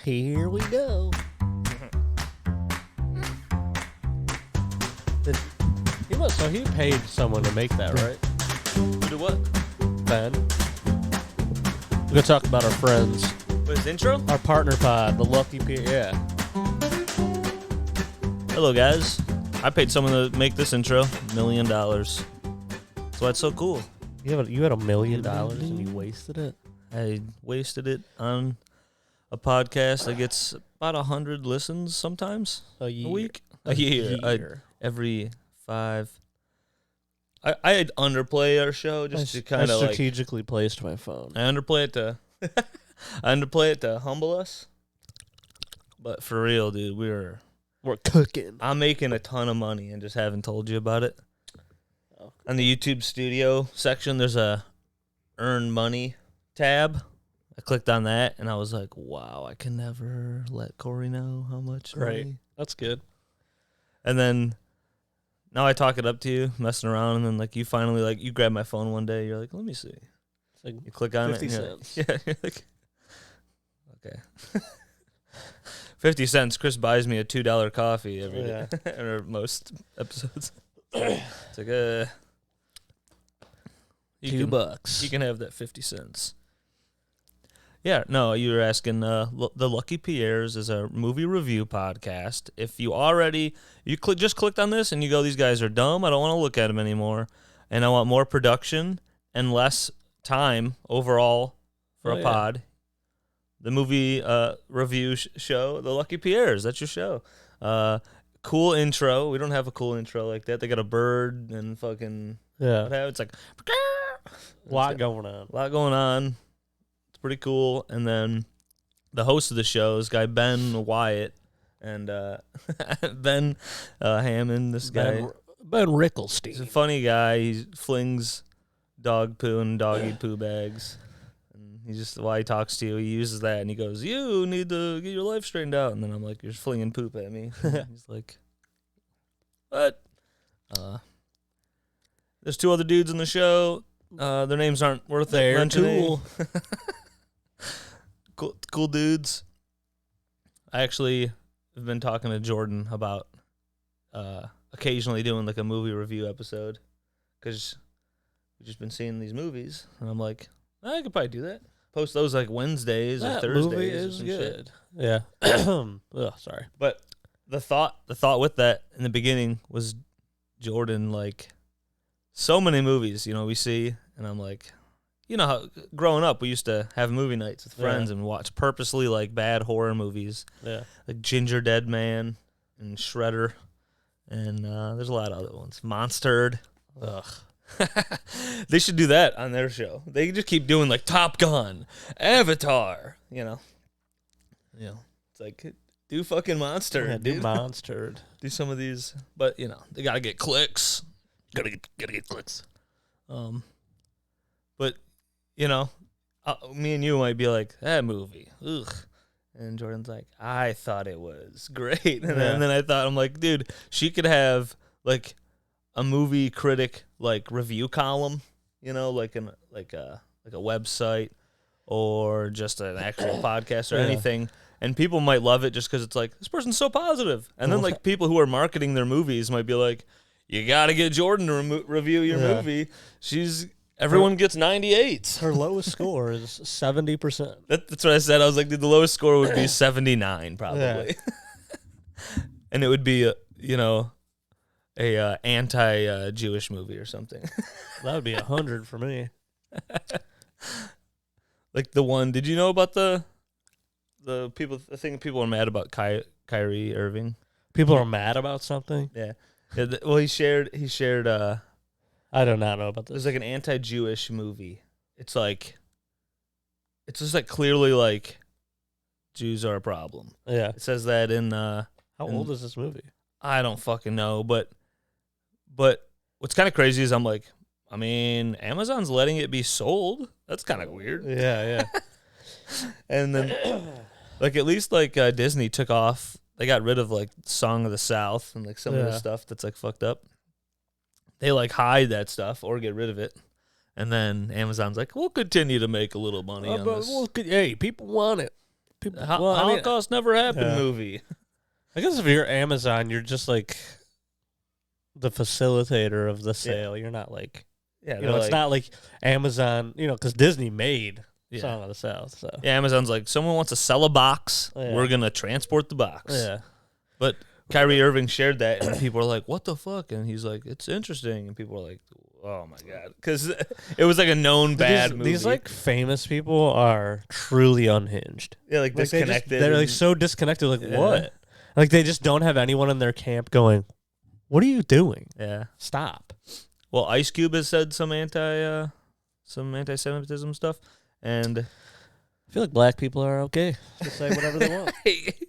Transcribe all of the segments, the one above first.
Here we go. So he paid someone to make that, right? Who did what? Ben. We're going to talk about our friends. What, his intro? Our partner pod, the Lucky Pierres. Yeah. Hello, guys. I paid someone to make this intro. $1 million. That's why it's so cool. You had $1 million and you wasted it? I wasted it on a podcast that gets about 100 listens sometimes A week. A year. Every 5. I'd underplay our show just to kind of like strategically placed my phone. I underplay it to humble us. But for real, dude, we're cooking. I'm making a ton of money and just haven't told you about it. Oh. On the YouTube studio section, there's a earn money tab. I clicked on that and I was like, wow, I can never let Cory know how much money. That's good. And then now I talk it up to you, messing around, and then like you finally like you grab my phone one day, you're like, let me see. It's like you click on 50 it. cents. Like, yeah, you're like, okay. 50 cents. Chris buys me a $2 coffee every day, or most episodes. It's like $2. You can have that 50 cents. Yeah, no, you were asking. The Lucky Pierres is a movie review podcast. If you just clicked on this and you go, these guys are dumb. I don't want to look at them anymore, and I want more production and less time overall for a pod. The movie review show, the Lucky Pierres. That's your show. Cool intro. We don't have a cool intro like that. They got a bird and fucking it's like a lot going on. Pretty cool. And then the host of the show is guy Ben Wyatt and Ben Hammond. This guy Ben Rickelstein. He's a funny guy. He flings dog poo and doggy poo bags. And he just while he talks to you, he uses that and he goes, "You need to get your life straightened out." And then I'm like, "You're flinging poop at me." He's like, "What?" There's 2 other dudes in the show. Their names aren't worth it mentioning. Cool dudes. I actually have been talking to Jordan about occasionally doing like a movie review episode because we've just been seeing these movies, and I'm like, I could probably do that. Post those like Wednesdays or Thursdays. Movie is good. Shit. Yeah. Sorry, but the thought with that in the beginning was Jordan like so many movies we see, and I'm like. You know how growing up we used to have movie nights with friends and watch purposely like bad horror movies, like Ginger Dead Man and Shredder, and there's a lot of other ones. Monstered. Ugh. They should do that on their show. They just keep doing like Top Gun, Avatar. It's like do fucking Monster. Yeah, do Monstered. Do some of these, but they gotta get clicks. Gotta get clicks. But. Me and you might be like, that movie, ugh. And Jordan's like, I thought it was great. And then I thought, I'm like, dude, she could have like a movie critic like review column, like a website or just an actual podcast or anything. And people might love it just because it's like, this person's so positive. And then like people who are marketing their movies might be like, you got to get Jordan to review your movie. Everyone gets 98s. Her lowest score is 70%. That's what I said. I was like, dude, the lowest score would be 79 probably. And it would be a anti-Jewish movie or something. That would be 100 for me. Like the one, did you know about the people? I think people are mad about Kyrie Irving. People are mad about something? Yeah. Well, he shared I do not know about this. There's like an anti-Jewish movie. It's just like clearly like Jews are a problem. Yeah. It says that in How old is this movie? I don't fucking know, but what's kind of crazy is I'm like, I mean, Amazon's letting it be sold. That's kind of weird. Yeah. And then like at least like Disney took off. They got rid of like Song of the South and like some of the stuff that's like fucked up. They like hide that stuff or get rid of it. And then Amazon's like, we'll continue to make a little money on this. Hey, people want it. People, Holocaust never happened movie. I guess if you're Amazon, you're just like the facilitator of the sale. You're not like, it's not like Amazon, because Disney made Song of the South. So Amazon's like, someone wants to sell a box, we're gonna transport the box. Yeah, but Kyrie Irving shared that, and people are like, "What the fuck?" And he's like, "It's interesting," and people are like, "Oh my god," because it was like a known bad movie. These like famous people are truly unhinged. Yeah, like disconnected. They're like so disconnected. Like what? Like they just don't have anyone in their camp going, "What are you doing? Yeah, stop." Well, Ice Cube has said some anti-Semitism stuff, and I feel like black people are okay to say whatever they want.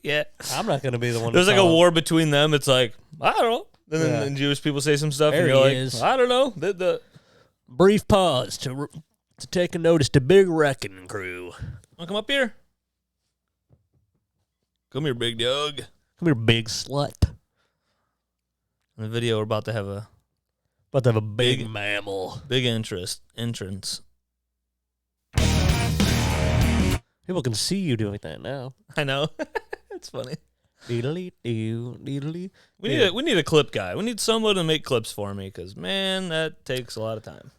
Yeah, I'm not going to be the one. There's like a war between them. It's like, I don't know. And then Jewish people say some stuff, and you're like, I don't know. The brief pause to take a notice to Big Wrecking Crew. Want to come up here? Come here, big dog. Come here, big slut. In the video, we're about to have a big mammal. Big entrance. People can see you doing that now. I know. It's funny. Deedly-doo, deedly. We need a clip guy. We need someone to make clips for me, because, man, that takes a lot of time.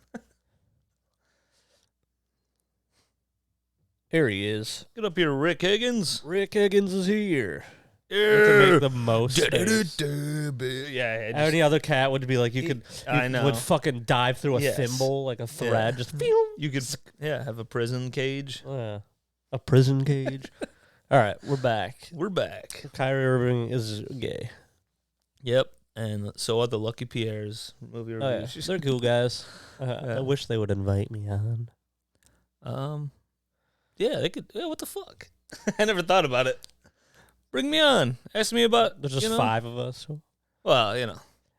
Here he is. Get up here, Rick Higgins. Rick Higgins is here. To make the most space. Yeah. Any other cat would be like, I know. would fucking dive through a thimble, like a thread. Just you could have a prison cage. A prison cage. All right, we're back. Kyrie Irving is gay. Yep, and so are the Lucky Pierres movie reviews. They're cool guys. I wish they would invite me on. Yeah, they could. Yeah, what the fuck? I never thought about it. Bring me on. Ask me about. There's just 5 of us. Well,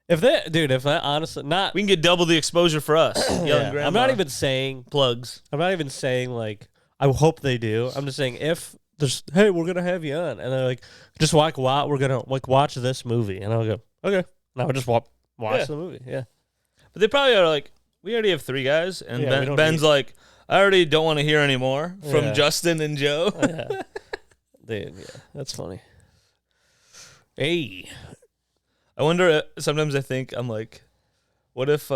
if that honestly not, we can get double the exposure for us. Young grandma. I'm not even saying plugs. I'm not even saying like I hope they do. I'm just saying if there's, hey, we're gonna have you on, and they're like, just like we're gonna watch this movie, and I'll go, okay, now I just watch the movie. Yeah, but they probably are like, we already have 3 guys, and Ben's like, I already don't want to hear anymore from Justin and Joe. Dude, that's funny. Hey, I wonder. Sometimes I think I'm like, what if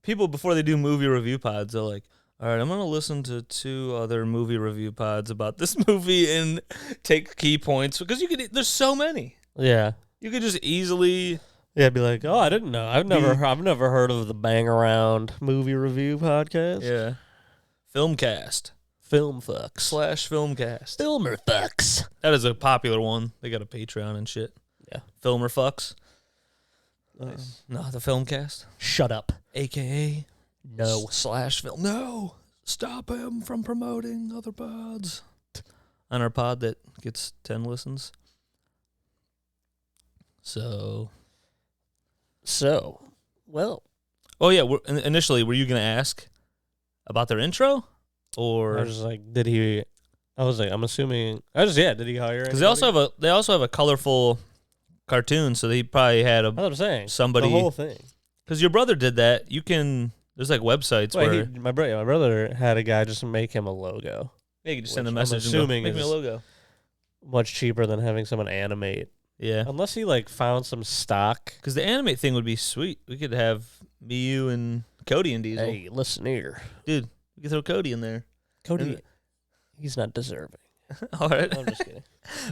people before they do movie review pods, they're like, all right, I'm gonna listen to 2 other movie review pods about this movie and take key points, because there's so many. Yeah, you could just easily. Yeah, be like, oh, I didn't know. I've never heard of the Bang Around movie review podcast. Yeah, Filmcast. Film fucks / Filmcast. Filmer fucks. That is a popular one. They got a Patreon and shit. Yeah. Filmer fucks. No, the Filmcast. Shut up. AKA no / film. No. Stop him from promoting other pods. On our pod that gets 10 listens. So, well. Oh, yeah. Initially, were you going to ask about their intro? Or I was just like, did he? I was like, I'm assuming. Did he hire? Because they also have a colorful cartoon, so they probably had That's what I'm saying. Somebody the whole thing. Because your brother did that. You can. There's like websites where my brother had a guy just make him a logo. Yeah, you can just send a message. And make me a logo. Much cheaper than having someone animate. Yeah, unless he like found some stock. Because the animate thing would be sweet. We could have me, you, and Cody and Diesel. Hey, listen here, dude. We can throw Cody in there. Cody, he's not deserving. All right. I'm just kidding.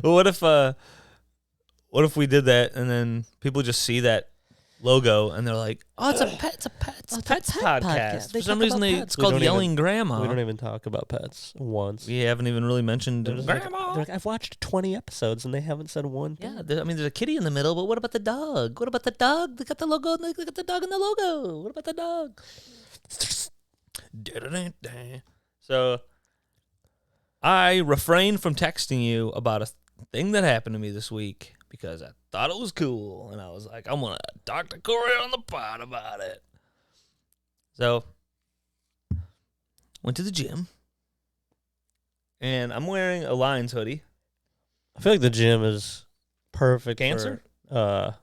Well, what if we did that and then people just see that logo and they're like, "Oh, it's a pets podcast." For some reason, it's called Yelling Grandma. We don't even talk about pets once. We haven't even really mentioned Grandma. They're like, I've watched 20 episodes and they haven't said one thing. Yeah, there's a kitty in the middle, but what about the dog? What about the dog? They got the logo. They got the dog in the logo. What about the dog? So, I refrained from texting you about a thing that happened to me this week because I thought it was cool, and I was like, I'm going to talk to Cory on the pod about it. So, went to the gym, and I'm wearing a Lions hoodie. I feel like the gym is perfect Cancer? for,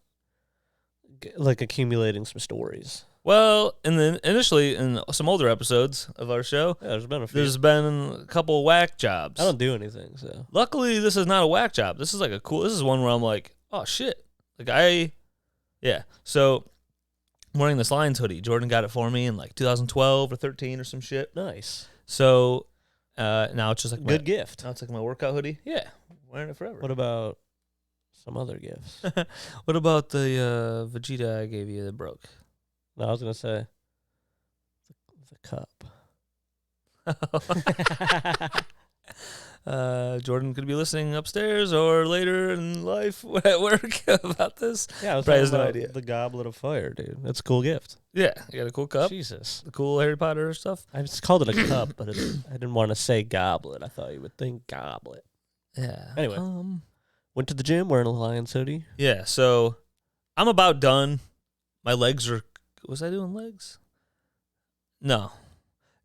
like accumulating some stories. Well, and then initially in some older episodes of our show, there's been a few. There's been a couple whack jobs. I don't do anything, so. Luckily, this is not a whack job. This is like this is one where I'm like, oh shit. Yeah. So I'm wearing this Lions hoodie. Jordan got it for me in like 2012 or 13 or some shit. Nice. So now it's just like good gift. Now it's like my workout hoodie. Yeah. Wearing it forever. What about some other gifts? What about the Vegeta I gave you that broke? No, I was going to say the cup. Jordan could be listening upstairs or later in life at work about this. Yeah, I was probably has talking no about idea. The goblet of fire, dude. That's a cool gift. Yeah, you got a cool cup. Jesus. The cool Harry Potter stuff. I just called it a cup, but I didn't want to say goblet. I thought you would think goblet. Yeah. Anyway, went to the gym wearing a Lions hoodie. Yeah, so I'm about done. My legs are... Was I doing legs? No.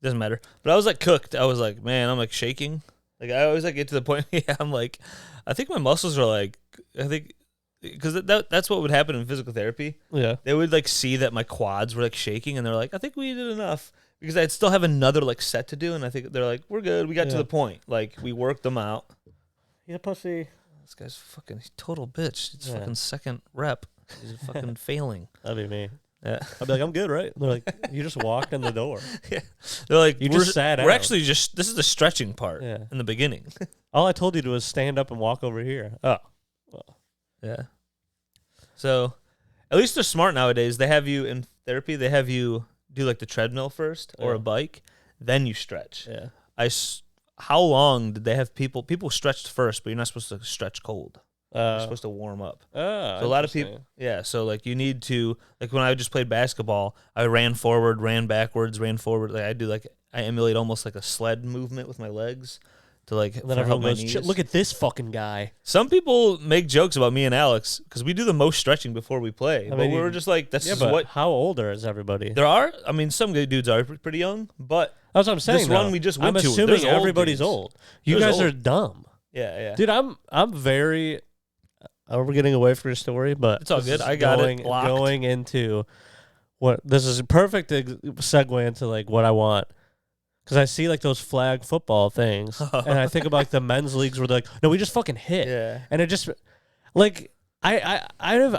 Doesn't matter. But I was like cooked. I was like, man, I'm like shaking. Like I always like get to the point, I'm like, I think my muscles are like, because that's what would happen in physical therapy. Yeah. They would like see that my quads were like shaking and they're like, I think we did enough. Because I'd still have another like set to do. And I think they're like, we're good. We got to the point. Like we worked them out. Yeah, pussy. This guy's fucking total bitch. It's fucking second rep. He's fucking failing. That'd be me. Yeah. I'd be like, I'm good, right? And they're like, you just walked in the door. Yeah. They're like, you just sat out. We're actually just, this is the stretching part in the beginning. All I told you to was stand up and walk over here. Oh. Well. Yeah. So at least they're smart nowadays. They have you in therapy. They have you do like the treadmill first or a bike. Then you stretch. Yeah. How long did they have people stretched first, but you're not supposed to stretch cold. You're supposed to warm up. So a lot of people, so like you need to, like when I just played basketball, I ran forward, ran backwards, ran forward. Like I emulate almost like a sled movement with my legs to like. And then everyone goes, look at this fucking guy. Some people make jokes about me and Alex because we do the most stretching before we play. But we were just like, that's just what. How older is everybody? There are, I mean, some good dudes are pretty young, but that's what I'm saying. This one we just went I'm to. assuming everybody's old. You guys are dumb. Yeah. Dude, I'm very. We're getting away from your story, but it's all good. I got it locked. Going into what this is a perfect segue into like what I want, because I see like those flag football things, and I think about like the men's leagues where they're like, no, we just fucking hit, and it just like I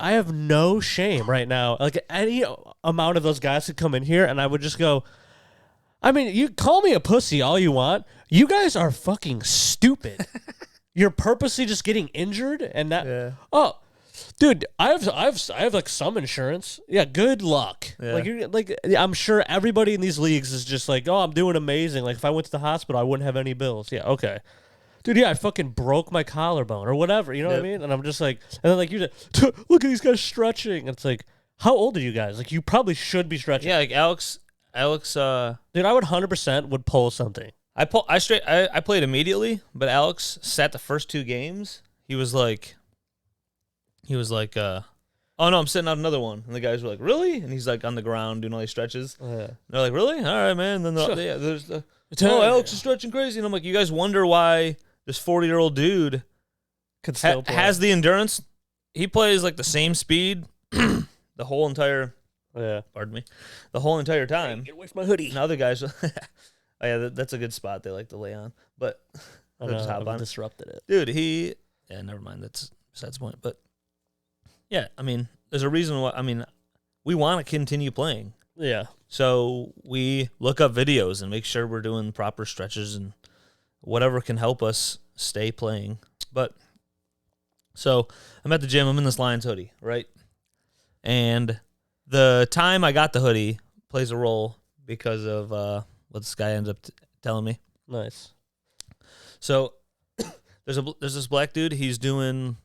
have no shame right now. Like any amount of those guys could come in here, and I would just go. I mean, you call me a pussy all you want. You guys are fucking stupid. You're purposely just getting injured and that. Yeah. Oh, dude, I have like some insurance. Yeah, good luck. Yeah. I'm sure everybody in these leagues is just like, oh, I'm doing amazing. Like if I went to the hospital, I wouldn't have any bills. Yeah, okay. Dude, yeah, I fucking broke my collarbone or whatever. You know what I mean? And I'm just like, and then like you just look at these guys stretching. It's like, how old are you guys? Like you probably should be stretching. Yeah, like Alex. Dude, I would 100% would pull something. I played immediately, but Alex sat the first two games. He was like, oh no, I'm sitting out another one. And the guys were like, really? And he's like on the ground doing all these stretches. And they're like, really? All right, man. And then Alex is stretching crazy. And I'm like, you guys wonder why this 40-year-old dude could still play. Has the endurance. He plays like the same speed the whole entire, pardon me, the whole entire time. Hey, get away from my hoodie. And other guys, oh yeah, that's a good spot they like to lay on. But I've disrupted it. Dude, never mind. That's besides the point. But yeah, I mean, there's a reason why. I mean, we want to continue playing. Yeah. So we look up videos and make sure we're doing proper stretches and whatever can help us stay playing. But so I'm at the gym. I'm in this Lions hoodie, right? And the time I got the hoodie plays a role because of what this guy ends up telling me. Nice. So there's this black dude. He's doing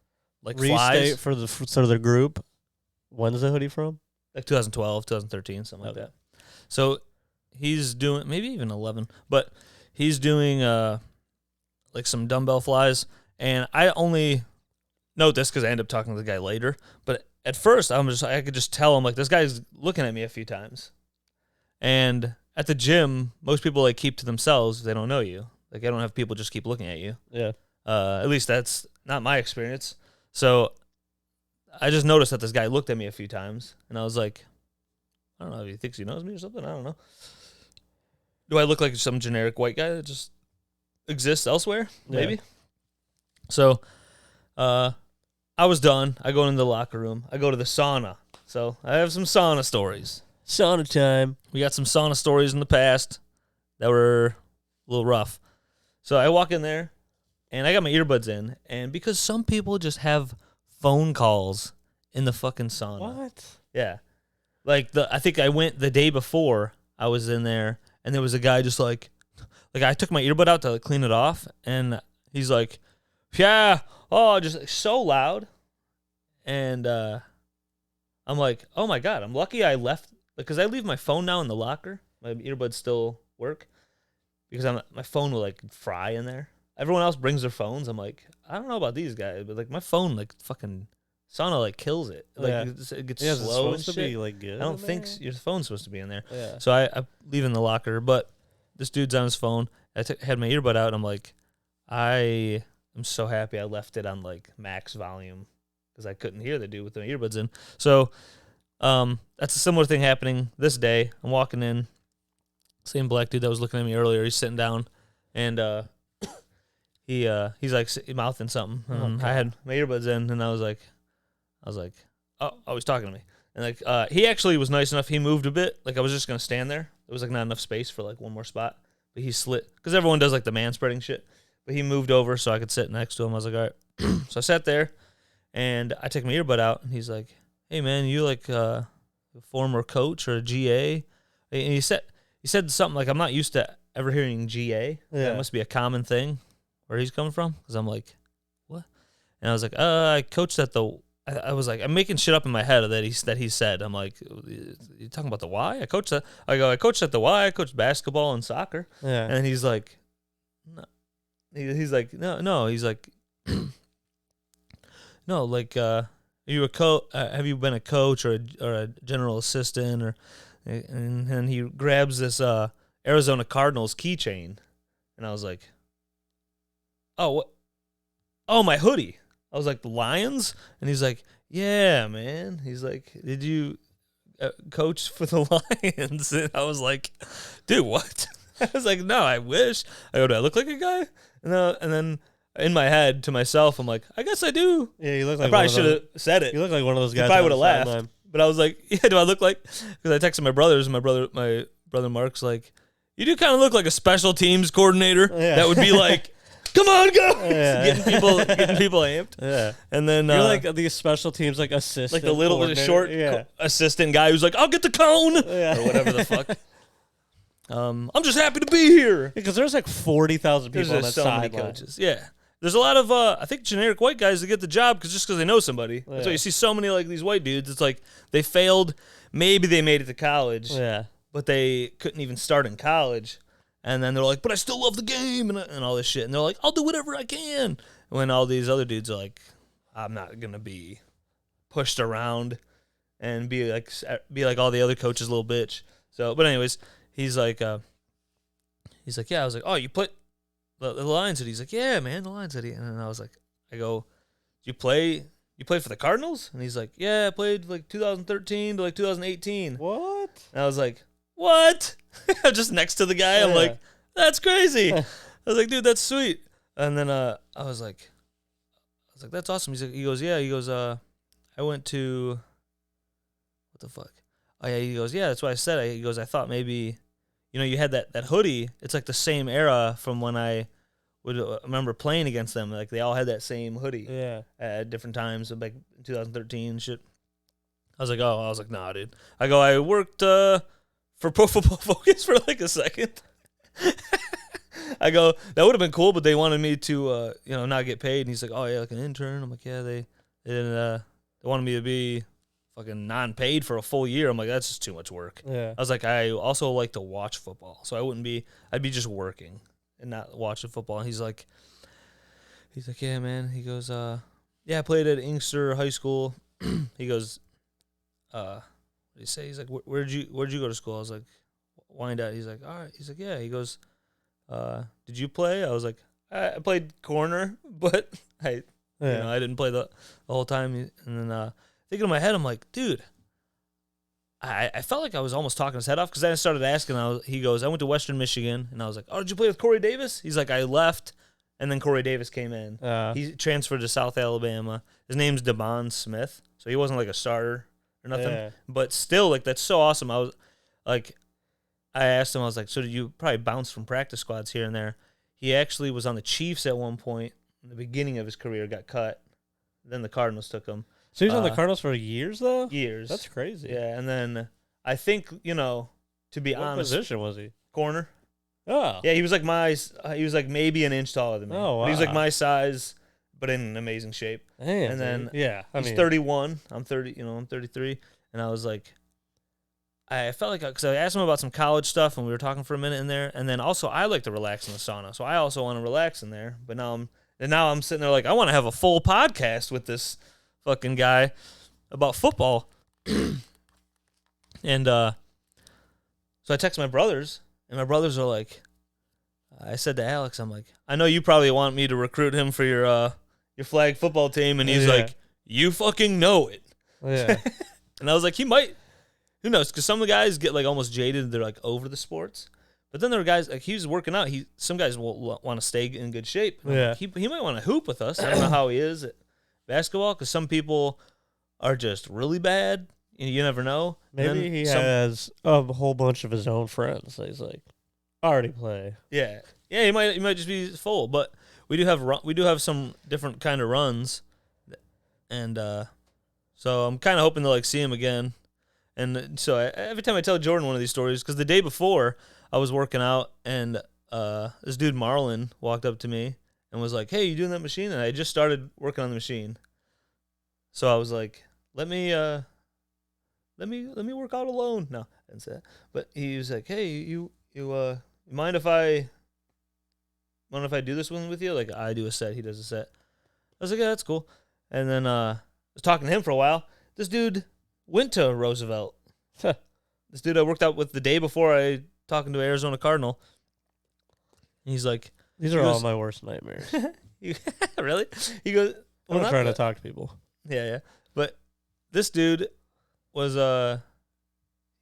like restate flies for the group. When's the hoodie from? Like 2012, 2013, something like that. So he's doing maybe even 11, but he's doing like some dumbbell flies. And I only note this because I end up talking to the guy later. But at first, I could just tell him like this guy's looking at me a few times, and at the gym, most people like keep to themselves. They don't know you. Like I don't have people just keep looking at you. Yeah. At least that's not my experience. So I just noticed that this guy looked at me a few times, and I was like, I don't know if he thinks he knows me or something. I don't know. Do I look like some generic white guy that just exists elsewhere? Maybe. Yeah. So, I was done. I go into the locker room. I go to the sauna. So I have some sauna stories. Sauna time. We got some sauna stories in the past that were a little rough. So I walk in there, and I got my earbuds in, and because some people just have phone calls in the fucking sauna. What? Yeah. Like, I think I went the day before I was in there, and there was a guy just like I took my earbud out to like, clean it off, and he's like, yeah, oh, just like, so loud. And I'm like, oh my God, I'm lucky I left, because I leave my phone now in the locker. My earbuds still work, because my phone will like fry in there. Everyone else brings their phones. I'm like, I don't know about these guys, but like my phone, like fucking sauna, like kills it. Like it gets slow and shit. To be, like, good I don't think your phone's supposed to be in there. Yeah. So I leave in the locker, but this dude's on his phone. I had my earbud out, and I'm like, I am so happy I left it on like max volume, because I couldn't hear the dude with the earbuds in. So that's a similar thing happening this day. I'm walking in, same black dude that was looking at me earlier. He's sitting down, and he's like mouthing something. And I had my earbuds in, and I was like, oh, he's talking to me. And like he actually was nice enough. He moved a bit. Like I was just gonna stand there. There was like not enough space for like one more spot. But he slid, because everyone does like the man spreading shit. But he moved over so I could sit next to him. I was like, all right. So I sat there, and I take my earbud out, and he's like, hey man, you like a former coach or a GA? And he said something like, I'm not used to ever hearing GA. Yeah. That must be a common thing where he's coming from. Because I'm like, what? And I was like, I coached at the. I was like, I'm making shit up in my head that he said. I'm like, you talking about the Y? I coached at the Y. I coached basketball and soccer. Yeah. And he's like, no. He's like, no. He's like, no. Like, are you a have you been a coach or a general assistant or? And he grabs this Arizona Cardinals keychain, and I was like, oh, what? Oh, my hoodie. I was like, the Lions? And he's like, yeah, man. He's like, did you coach for the Lions? And I was like, dude, what? I was like, no, I wish. I go, do I look like a guy? And then in my head to myself, I'm like, I guess I do. Yeah, you look like I probably should have said it. You look like one of those guys. I probably would have laughed. But I was like, yeah, do I look like? Because I texted my brothers, and my brother Mark's like, you do kind of look like a special teams coordinator. Yeah. That would be like, come on, go! Yeah. getting people amped. Yeah. And then you're like these special teams, like assistant, like the little short assistant guy who's like, I'll get the cone or whatever the fuck. I'm just happy to be here because there's like 40,000 people on that sideline. Coaches. Yeah. There's a lot of, I think, generic white guys that get the job because they know somebody. Yeah. That's why you see so many like these white dudes. It's like they failed. Maybe they made it to college, but they couldn't even start in college. And then they're like, but I still love the game and all this shit. And they're like, I'll do whatever I can. When all these other dudes are like, I'm not going to be pushed around and be like all the other coaches' little bitch. So, but anyways, he's like, yeah. I was like, oh, you put the Lions hoodie. He's like, yeah, man, the Lions hoodie. And then I was like, I go, you play for the Cardinals? And he's like, yeah, I played like 2013 to like 2018. What? And I was like, what? I'm just next to the guy. I'm like, that's crazy. I was like, dude, that's sweet. And then I was like, that's awesome. He goes, yeah. He goes, I went to, what the fuck? Oh yeah. He goes, yeah, that's what I said. He goes, I thought maybe, you had that hoodie. It's like the same era from when I would remember playing against them. Like they all had that same hoodie. Yeah. At different times, like 2013 and shit. I was like, nah, dude. I worked for Pro Football Focus for like a second. I go, that would have been cool, but they wanted me to, not get paid. And he's like, oh yeah, like an intern. I'm like, yeah, they wanted me to be fucking non-paid for a full year. I'm like, that's just too much work. Yeah. I was like, I also like to watch football, so I'd be just working and not watching football. And he's like, yeah, man. He goes, yeah, I played at Inkster High School. He goes, what did he say? He's like, where'd you go to school? I was like, Wyandotte. He's like, all right. He's like, yeah. He goes, did you play? I was like, I played corner, but I didn't play the whole time. And then thinking in my head, I'm like, dude, I felt like I was almost talking his head off because then I started asking. He goes, I went to Western Michigan, and I was like, oh, did you play with Corey Davis? He's like, I left, and then Corey Davis came in. He transferred to South Alabama. His name's Devon Smith, so he wasn't like a starter or nothing. Yeah. But still, like, that's so awesome. I was like, I asked him, I was like, so did you probably bounce from practice squads here and there? He actually was on the Chiefs at one point in the beginning of his career, got cut. Then the Cardinals took him. So he was on the Cardinals for years, though? Years. That's crazy. Yeah, and then I think, to be honest. What position was he? Corner. Oh. Yeah, he was like maybe an inch taller than me. Oh, wow. He was like my size, but in amazing shape. Damn, and then he's 31. I'm 30, I'm 33. And I was like, I felt like, because I asked him about some college stuff, and we were talking for a minute in there. And then also, I like to relax in the sauna. So I also want to relax in there. But now I'm sitting there like, I want to have a full podcast with this fucking guy about football. And so I text my brothers, and my brothers are like, I said to Alex, I'm like, I know you probably want me to recruit him for your flag football team. And he's like, you fucking know it. Yeah. And I was like, he might. Who knows? Because some of the guys get like almost jaded. They're like over the sports. But then there are guys, like he was working out. Some guys will want to stay in good shape. Yeah. Like, he might want to hoop with us. I don't know how he is at basketball, because some people are just really bad. You never know. Maybe he has a whole bunch of his own friends. So he's like, already play. Yeah. Yeah, he might just be full. But we do have some different kind of runs. And so I'm kind of hoping to like see him again. And so every time I tell Jordan one of these stories, because the day before I was working out, and this dude Marlon walked up to me and was like, "Hey, you doing that machine?" And I just started working on the machine, so I was like, "Let me work out alone." No, I didn't say that. But he was like, "Hey, you mind if I do this one with you? Like, I do a set, he does a set." I was like, "Yeah, that's cool." And then I was talking to him for a while. This dude went to Roosevelt. This dude I worked out with the day before I talking to Arizona Cardinal. And he's like, these are all my worst nightmares. Really? He goes, I'm trying to talk to people. Yeah. But this dude was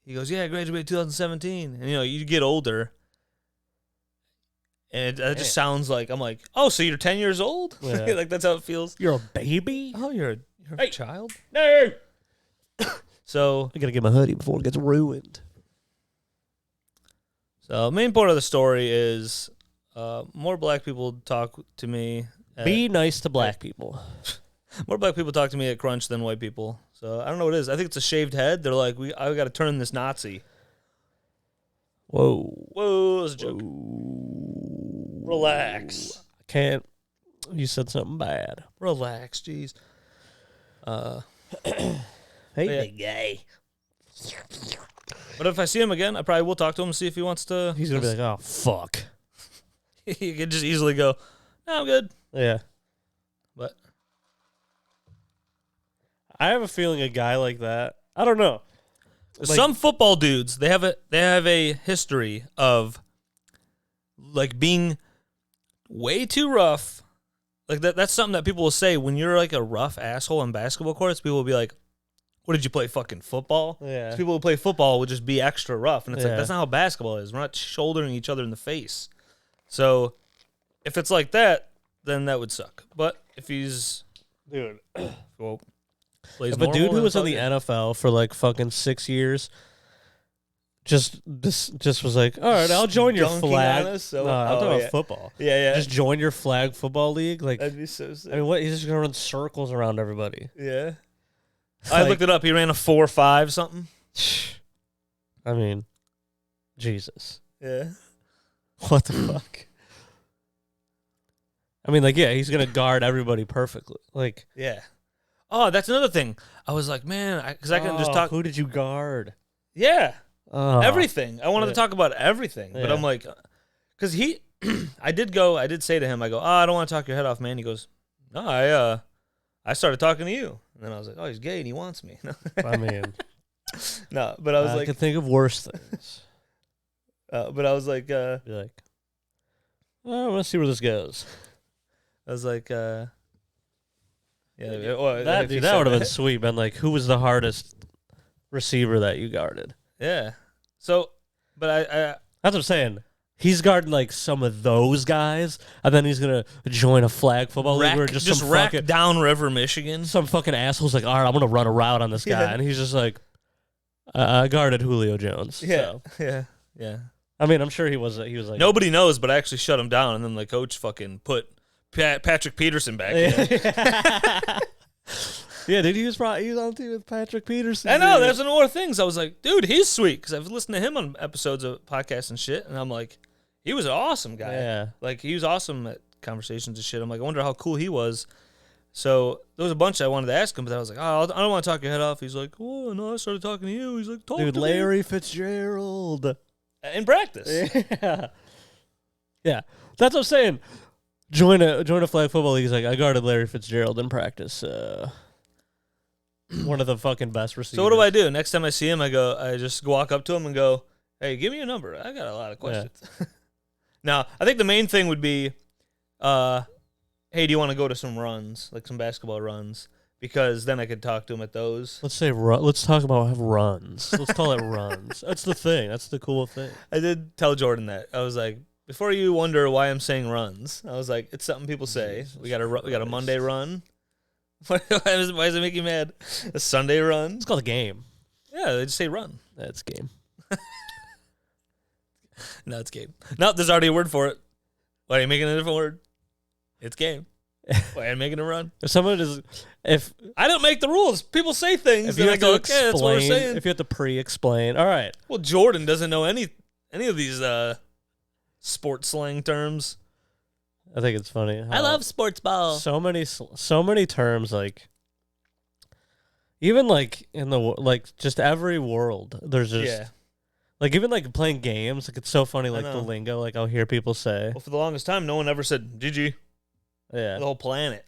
he goes, "Yeah, I graduated 2017." And you get older, and it just sounds like, I'm like, "Oh, so you're 10 years old?" Yeah. Like that's how it feels. You're a baby? Oh, you're a child? No. So I gotta get my hoodie before it gets ruined. So main point of the story is more black people talk to me. Be nice to black people. More black people talk to me at Crunch than white people. So I don't know what it is. I think it's a shaved head. They're like, I got to turn this Nazi. Whoa, that's a joke. Whoa. Relax. I can't. You said something bad. Relax, jeez. Hey, big guy. But if I see him again, I probably will talk to him and see if he wants to. He's going to be like, oh, fuck. He could just easily go, "No, I'm good." Yeah. But I have a feeling a guy like that, I don't know. Like, some football dudes, they have a history of like being way too rough. Like that's something that people will say when you're like a rough asshole on basketball courts. People will be like, "What did you play, fucking football?" Yeah. People who play football would just be extra rough, and it's like that's not how basketball is. We're not shouldering each other in the face. So if it's like that, then that would suck. But if he's dude, well, if a dude who was in the NFL for like fucking 6 years just was like, all right, I'll join your flag. I'm talking about football. Yeah. Just join your flag football league. Like that'd be so sick. I mean, what? He's just gonna run circles around everybody. Yeah. I looked it up. He ran a 4.5 something. I mean, Jesus. Yeah. What the fuck? I mean, like, yeah, he's gonna guard everybody perfectly. Like, yeah. Oh, that's another thing. I was like, man, because I couldn't just talk. Who did you guard? Yeah. Everything. I wanted to talk about everything, but I'm like, because I did say to him, I go, I don't want to talk your head off, man. He goes, no, I started talking to you. And then I was like, oh, he's gay and he wants me. I mean, no, but I was like, I could think of worse things. But I was like, be like, I want to see where this goes. I was like, yeah, that would have been sweet, man. Like, who was the hardest receiver that you guarded. Yeah. So, but I that's what I'm saying. He's guarding like some of those guys, and then he's gonna join a flag football league where just some rack fucking downriver Michigan. Some fucking asshole's like, all right, I'm gonna run a route on this guy, and he's just like, I guarded Julio Jones. Yeah, so. yeah. I mean, I'm sure he was like nobody knows, but I actually shut him down, and then the coach fucking put Patrick Peterson back in. Yeah, dude, he was on the team with Patrick Peterson. I know, there's one more things. I was like, dude, he's sweet, because I've listened to him on episodes of podcasts and shit, and I'm like, he was an awesome guy. Yeah. Like, he was awesome at conversations and shit. I'm like, I wonder how cool he was. So there was a bunch I wanted to ask him, but I was like, oh, I don't want to talk your head off. He's like, oh, no, I started talking to you. He's like, talk dude, to Larry me. Fitzgerald. In practice. Yeah. That's what I'm saying. Join a flag football league. He's like, I guarded Larry Fitzgerald in practice. One of the fucking best receivers. So what do I do? Next time I see him, I just walk up to him and go, hey, give me your number. I got a lot of questions. Yeah. Now, I think the main thing would be, hey, do you want to go to some runs, like some basketball runs? Because then I could talk to him at those. Let's talk about runs. Let's call it runs. That's the thing. That's the cool thing. I did tell Jordan that. I was like, before you wonder why I'm saying runs, I was like, it's something people say. Jesus we got a Monday run. Why does it make you mad? A Sunday run? It's called a game. Yeah, they just say run. That's game. No, it's game. No, there's already a word for it. Why are you making a different word? It's game. Why are you making a run? If I don't make the rules, people say things, and I go, okay, that's what we're saying. If you have to pre-explain, all right. Well, Jordan doesn't know any of these sports slang terms. I think it's funny. I love sports ball. So many terms, like even like in the like just every world. There's just like even like playing games. Like it's so funny. Like the lingo. Like I'll hear people say. Well, for the longest time, no one ever said GG. Yeah, the whole planet.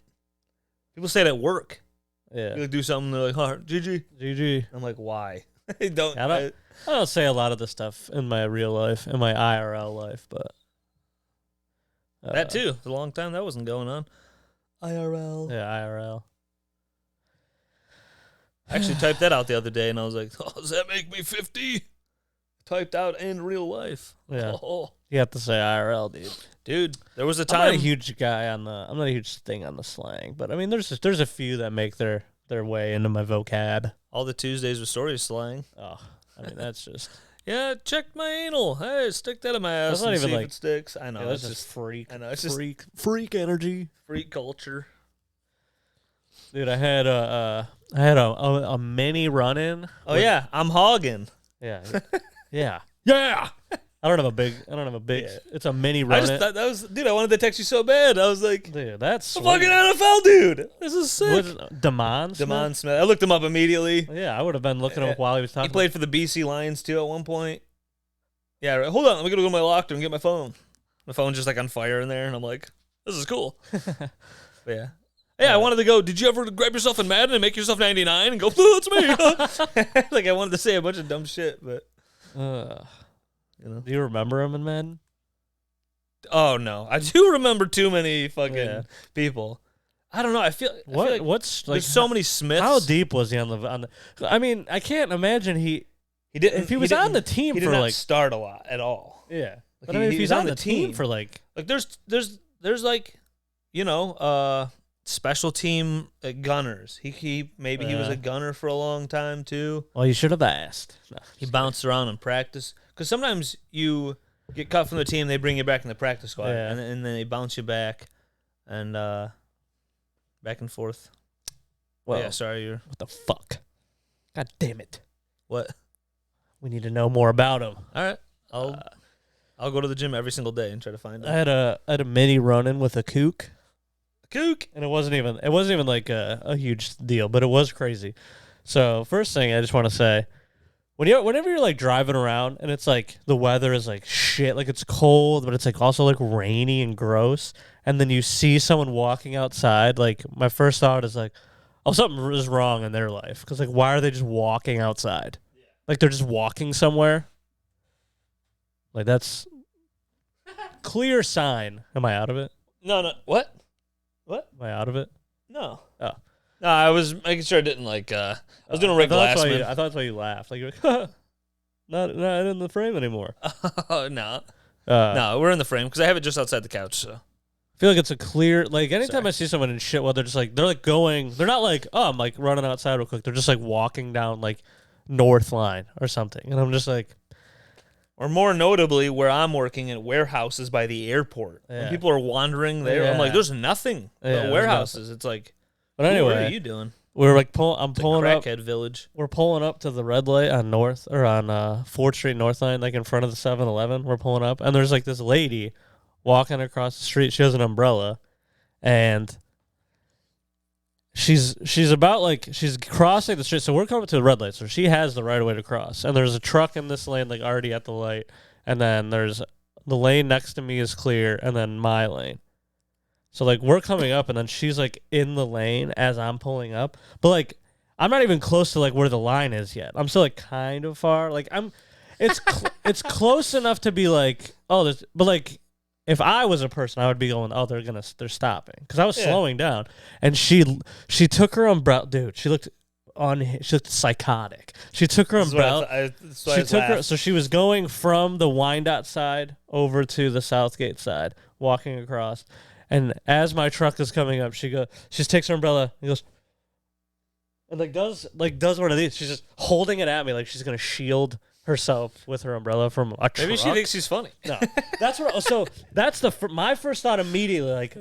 People say it at work. Yeah, you do something. They're like, oh, GG. I'm like, why? I don't say a lot of this stuff in my real life, in my IRL life, but. That too. For a long time that wasn't going on. IRL. Yeah, IRL. I actually typed that out the other day, and I was like, "Oh, does that make me 50?" Typed out in real life. Yeah. Oh. You have to say IRL, dude. Dude, there was a time. I'm not a huge guy I'm not a huge thing on the slang, but I mean, there's a few that make their way into my vocab. All the Tuesdays with Stories slang. Oh, I mean, that's just. Yeah, check my anal. Hey, stick that in my ass. That's not even like it sticks. I know. Yeah, it's just freak. I know. It's freak energy. Freak culture. Dude, I had a mini run-in. Oh yeah, I'm hogging. Yeah. Yeah. Yeah. I don't have a big. Yeah. It's a mini run. I just thought that was, dude. I wanted to text you so bad. I was like, dude, that's a fucking NFL dude. This is sick. Damon Smith. I looked him up immediately. Yeah, I would have been looking him up while he was talking. He played for the BC Lions too at one point. Yeah, right. Hold on. I'm gonna go to my locker and get my phone. My phone's just like on fire in there, and I'm like, this is cool. But yeah. Yeah, I wanted to go, did you ever grab yourself in Madden and make yourself 99 and go, oh, that's me? Like, I wanted to say a bunch of dumb shit, but. You know. Do you remember him in Madden? Oh, no. I do remember too many fucking people. I don't know. I feel like what's like, there's so many Smiths. How deep was he on the? I mean, I can't imagine he didn't. If he was on the team he for did like start a lot at all. Yeah, but I mean, if he's on the team for like there's like, you know, special team gunners. He was a gunner for a long time too. Well, you should have asked. No, he bounced around in practice because sometimes you get cut from the team, they bring you back in the practice squad, and then they bounce you back, and back and forth. Well, yeah, sorry, what the fuck? God damn it! What? We need to know more about him. All right, I'll go to the gym every single day and try to find him. I had a mini run-in with a kook. And it wasn't even like a huge deal, but it was crazy. So first thing I just want to say, whenever you're like driving around and it's like the weather is like shit, like it's cold, but it's like also like rainy and gross, and then you see someone walking outside, like my first thought is like, oh, something is wrong in their life, because like why are they just walking outside? Yeah. Like they're just walking somewhere. Like that's clear sign. Am I out of it? No. What? Am I out of it? No. Oh. No, I was making sure I didn't like. I was doing a Rick Glassman. I thought that's why you laughed. Like you're like, not in the frame anymore. No, no, we're in the frame because I have it just outside the couch. So I feel like it's a clear. Like anytime I see someone in shit, well, they're like going. They're not like, oh, I'm like running outside real quick. They're just like walking down like North Line or something, and I'm just like. Or more notably, where I'm working at warehouses by the airport. Yeah. When people are wandering there, I'm like, there's nothing but warehouses. Nothing. It's like, but anyway, what are you doing? We're like I'm pulling up. Crackhead Village. We're pulling up to the red light on North or on 4th Street North Line, like in front of the 7-Eleven. We're pulling up, and there's like this lady walking across the street. She has an umbrella, and she's about like she's crossing the street. So we're coming to the red light, so she has the right of way to cross. And there's a truck in this lane, like already at the light, and then there's the lane next to me is clear, and then my lane. So like we're coming up, and then she's like in the lane as I'm pulling up, but like I'm not even close to like where the line is yet. I'm still like kind of far. Like it's close enough to be like but like. If I was a person, I would be going, oh, they're stopping. Because I was slowing down. And she took her umbrella. Dude, she looked psychotic. She took her umbrella. So she was going from the Wyandotte side over to the Southgate side, walking across. And as my truck is coming up, she takes her umbrella and goes, and does one of these. She's just holding it at me like she's going to shield herself with her umbrella from a truck. Maybe she thinks she's funny. No, that's what. So that's my first thought immediately. Like,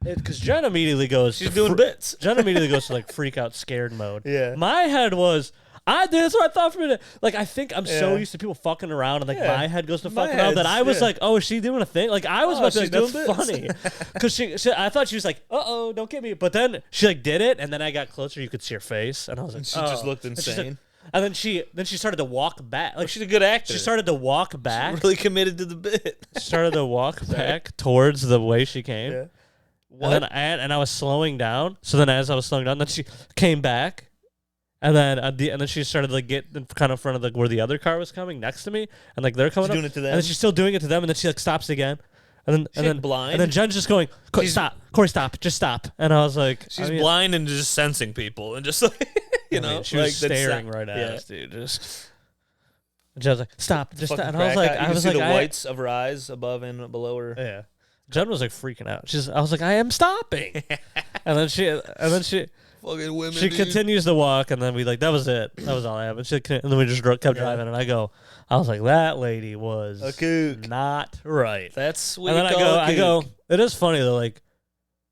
because Jen immediately goes. She's doing bits. Jen immediately goes to like freak out, scared mode. Yeah. My head was. That's what I thought for a minute. Like, I think I'm so used to people fucking around, and like my head goes to fucking around that I was like, oh, is she doing a thing? Like, I was about to be like, that's funny. Because I thought she was like, uh-oh, don't get me. But then she like did it, and then I got closer, you could see her face, and I was like, she just looked insane. And then she started to walk back. Like she's a good actor. She started to walk back. She's really committed to the bit. Started to walk back towards the way she came. Yeah. What? And I was slowing down. So then as I was slowing down, then she came back. And then she started to like get in kind of front of where the other car was coming next to me, and like they're coming she's up, doing it to them. And then she's still doing it to them, and then she like stops again, and then blind, and then Jen's just going, stop, Cory, stop, just stop, and I was like, she's blind and just sensing people, and just like she was staring right at us, dude. Just Jen was like, stop, just stop, and I was like, the whites of her eyes above and below her. Yeah, Jen was like freaking out. I was like, I am stopping, and then she. Fucking women. She continues to walk, and then we like that was it. That was all I have. And then we just kept driving, and I was like, that lady was a kook, not right. That's what. And then I go. It is funny though. Like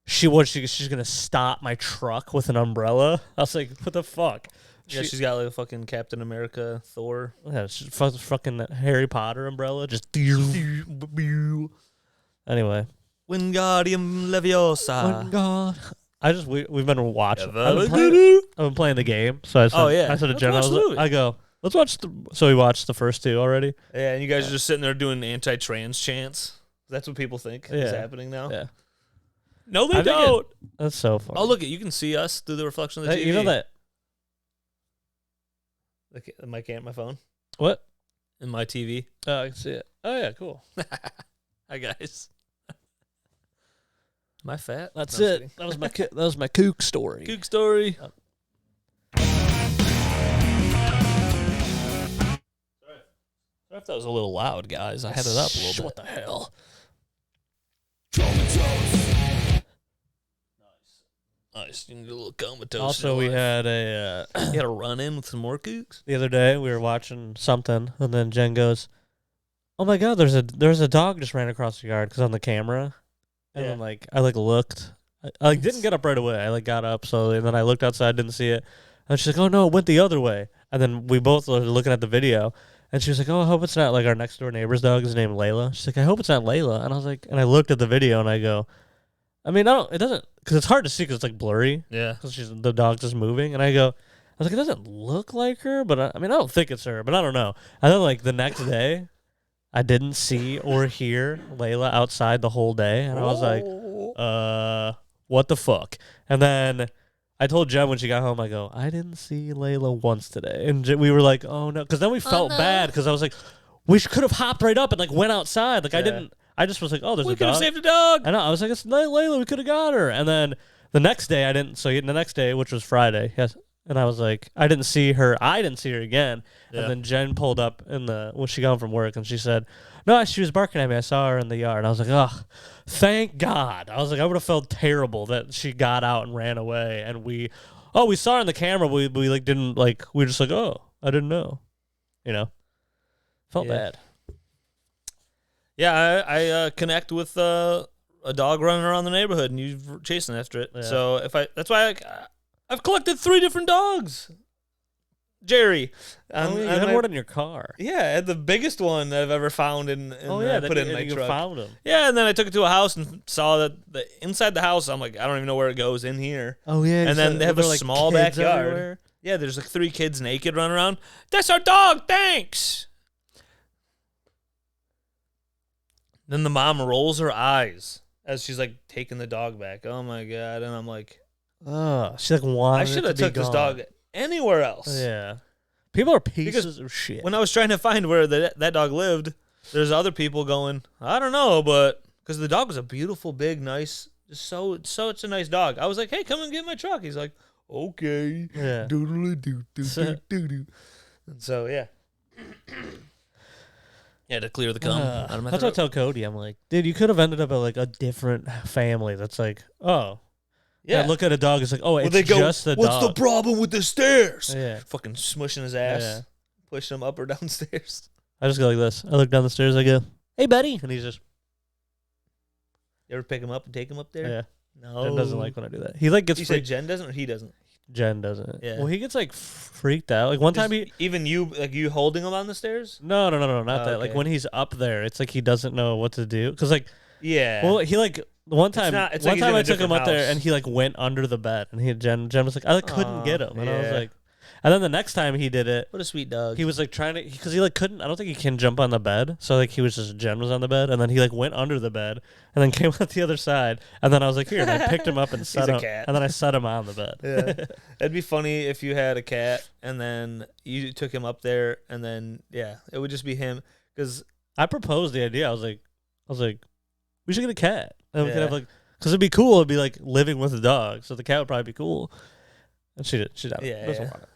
she's gonna stop my truck with an umbrella. I was like, what the fuck? Yeah, she's got like a fucking Captain America, Thor. Yeah, she's fucking Harry Potter umbrella. Just anyway. Wingardium Leviosa. We've been watching. I've been playing the game, so I said to Jen, let's watch so we watched the first two already. Yeah, and you guys are just sitting there doing anti-trans chants. That's what people think is happening now. Yeah. No, they don't. That's so funny. Oh, look, you can see us through the reflection of the TV. You know that? My phone. What? In my TV. Oh, I can see it. Oh yeah, cool. Hi guys. Am I fat? That's it. That was my kook story. Kook story. Sorry if that was a little loud, guys. I had it up a little bit. What the hell? Nice. You can get a little comatose. Also, we had you had a run in with some more kooks. The other day, we were watching something, and then Jen goes, "Oh my God, there's a dog just ran across the yard because on the camera." And then, I looked. I didn't get up right away. I got up slowly, and then I looked outside, didn't see it. And she's like, "Oh no, it went the other way." And then we both were looking at the video, and she was like, "Oh, I hope it's not like our next door neighbor's dog is named Layla." She's like, "I hope it's not Layla." And I was like, and I looked at the video, and I go, I mean, it doesn't, because it's hard to see because it's like blurry. Yeah. Because the dog's just moving, and I was like, it doesn't look like her, but I don't think it's her, but I don't know. And then the next day, I didn't see or hear Layla outside the whole day, and I was like, what the fuck? And then I told Jen when she got home, I go, I didn't see Layla once today. And we were like, oh no, because then we felt bad, because I was like, we could have hopped right up and went outside. I just was like, oh, there's a dog. We could have saved a dog. I know. I was like, it's Layla, we could have got her. And then the next day I didn't. So the next day, which was Friday, yes, and I was like, I didn't see her. I didn't see her again. Yeah. And then Jen pulled up when she got home from work, and she said, "No, she was barking at me. I saw her in the yard." And I was like, "Oh, thank God." I was like, I would have felt terrible that she got out and ran away, and we saw her in the camera. We like didn't like. We were just like, "Oh, I didn't know," Felt bad. Yeah, I connect with a dog running around the neighborhood and you chasing after it. Yeah. So that's why I've collected 3 different dogs. Jerry. You had one in your car. Yeah, I had the biggest one that I've ever found and put in my truck. Found him. Yeah, and then I took it to a house and saw that inside the house, I'm like, I don't even know where it goes in here. Oh, yeah. And then they have a small backyard. Everywhere? Yeah, there's like 3 kids naked running around. That's our dog, thanks. Then the mom rolls her eyes as she's like taking the dog back. Oh my God. And I'm like, oh, she like wanted I should have took this dog anywhere else. Yeah. People are pieces of shit. When I was trying to find where that dog lived, there's other people going, I don't know, but because the dog was a beautiful, big, nice, so it's a nice dog. I was like, hey, come and get my truck. He's like, okay. Yeah. Doodly doo doo doo doo doo. And so yeah. Yeah, to clear the cum out of my throat. That's what I tell Cody. I'm like, dude, you could have ended up at like a different family. That's like, oh. Yeah, look at a dog. It's like, oh, it's just a dog. What's the problem with the stairs? Yeah. Fucking smushing his ass, pushing him up or downstairs. I just go like this. I look down the stairs. I go, hey, buddy. And he's just. You ever pick him up and take him up there? Yeah. No. Jen doesn't like when I do that. He like gets. You said Jen doesn't or he doesn't? Jen doesn't. Yeah. Well, he gets like freaked out. Like one time even you holding him on the stairs? No, not that. Okay. Like when he's up there, it's like he doesn't know what to do. Cause like, yeah. Well, he like one time I took him up there and he like went under the bed and Jen was like, I couldn't get him, and I was like, and then the next time he did it, what a sweet dog. He was like trying to, because he like couldn't. I don't think he can jump on the bed, so like Jen was on the bed, and then he like went under the bed and then came out the other side, and then I was like, here, and I picked him up and set him, and then I set him on the bed. Yeah, it'd be funny if you had a cat and then you took him up there, and then it would just be him. Because I proposed the idea. I was like, we should get a cat, and we could have like, because it'd be cool. It'd be like living with a dog, so the cat would probably be cool. And she doesn't want it.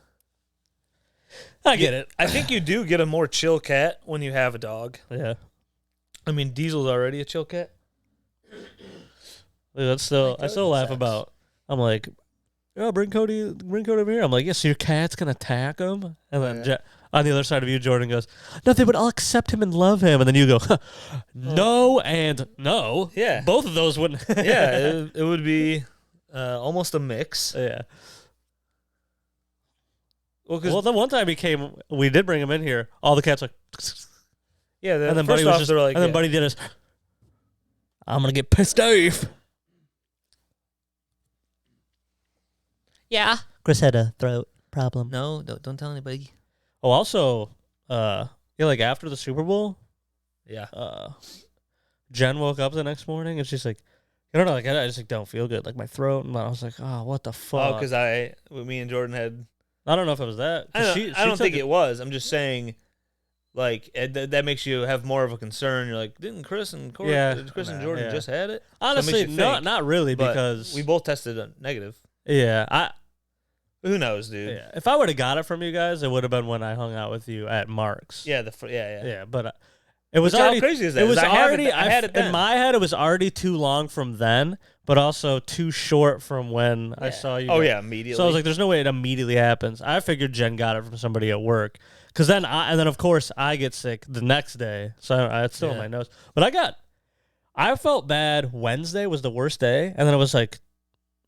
I get it. I think you do get a more chill cat when you have a dog. Yeah. I mean, Diesel's already a chill cat. I still laugh about. I'm like, bring Cody over here. I'm like, so your cat's gonna attack him? And then on the other side of you, Jordan goes, nothing, but I'll accept him and love him. And then you go, no and no. Yeah. Both of those wouldn't. Yeah, it would be almost a mix. Yeah. Well, the one time we did bring him in here. All the cats like, yeah. And then Buddy was just like, and then Buddy did his. I'm gonna get pissed off. Yeah, Chris had a throat problem. No, don't tell anybody. Oh, also, like after the Super Bowl, Jen woke up the next morning and she's like, I don't know, like I just like don't feel good, like my throat, and I was like, oh, what the fuck? Oh, because me and Jordan had. I don't know if it was that. I don't think it was. I'm just saying, like, that makes you have more of a concern. You're like, didn't Chris and Cory, and Jordan just had it? Honestly, not really, because we both tested negative. Yeah, who knows, dude? Yeah, if I would have got it from you guys, it would have been when I hung out with you at Mark's. Yeah, yeah. But it was already. How crazy is that? It was already. I had it then. In my head. It was already too long from then, but also too short from when I saw you. Oh yeah, immediately. So I was like, "There's no way it immediately happens." I figured Jen got it from somebody at work, because then of course I get sick the next day, so it's still in my nose. But I felt bad. Wednesday was the worst day, and then it was like,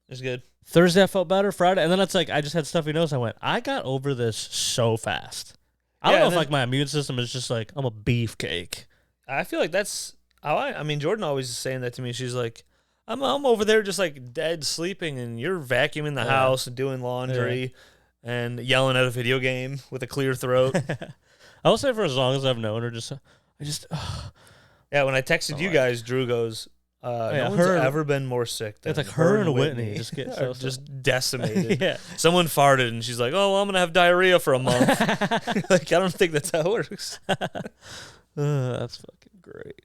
it was good. Thursday I felt better. Friday, and then it's like I just had stuffy nose. I went, I got over this so fast. I don't know if like my immune system is just like I'm a beefcake. I feel like that's how I mean, Jordan always is saying that to me. She's like, I'm over there just like dead sleeping, and you're vacuuming the house and doing laundry and yelling at a video game with a clear throat. I will say for as long as I've known her, yeah. When I texted you guys, Drew goes, no one's ever been more sick than it's like her and Whitney just get just decimated. Yeah. Someone farted and she's like, oh, well, I'm gonna have diarrhea for a month. Like, I don't think that's how it works. That's fucking great,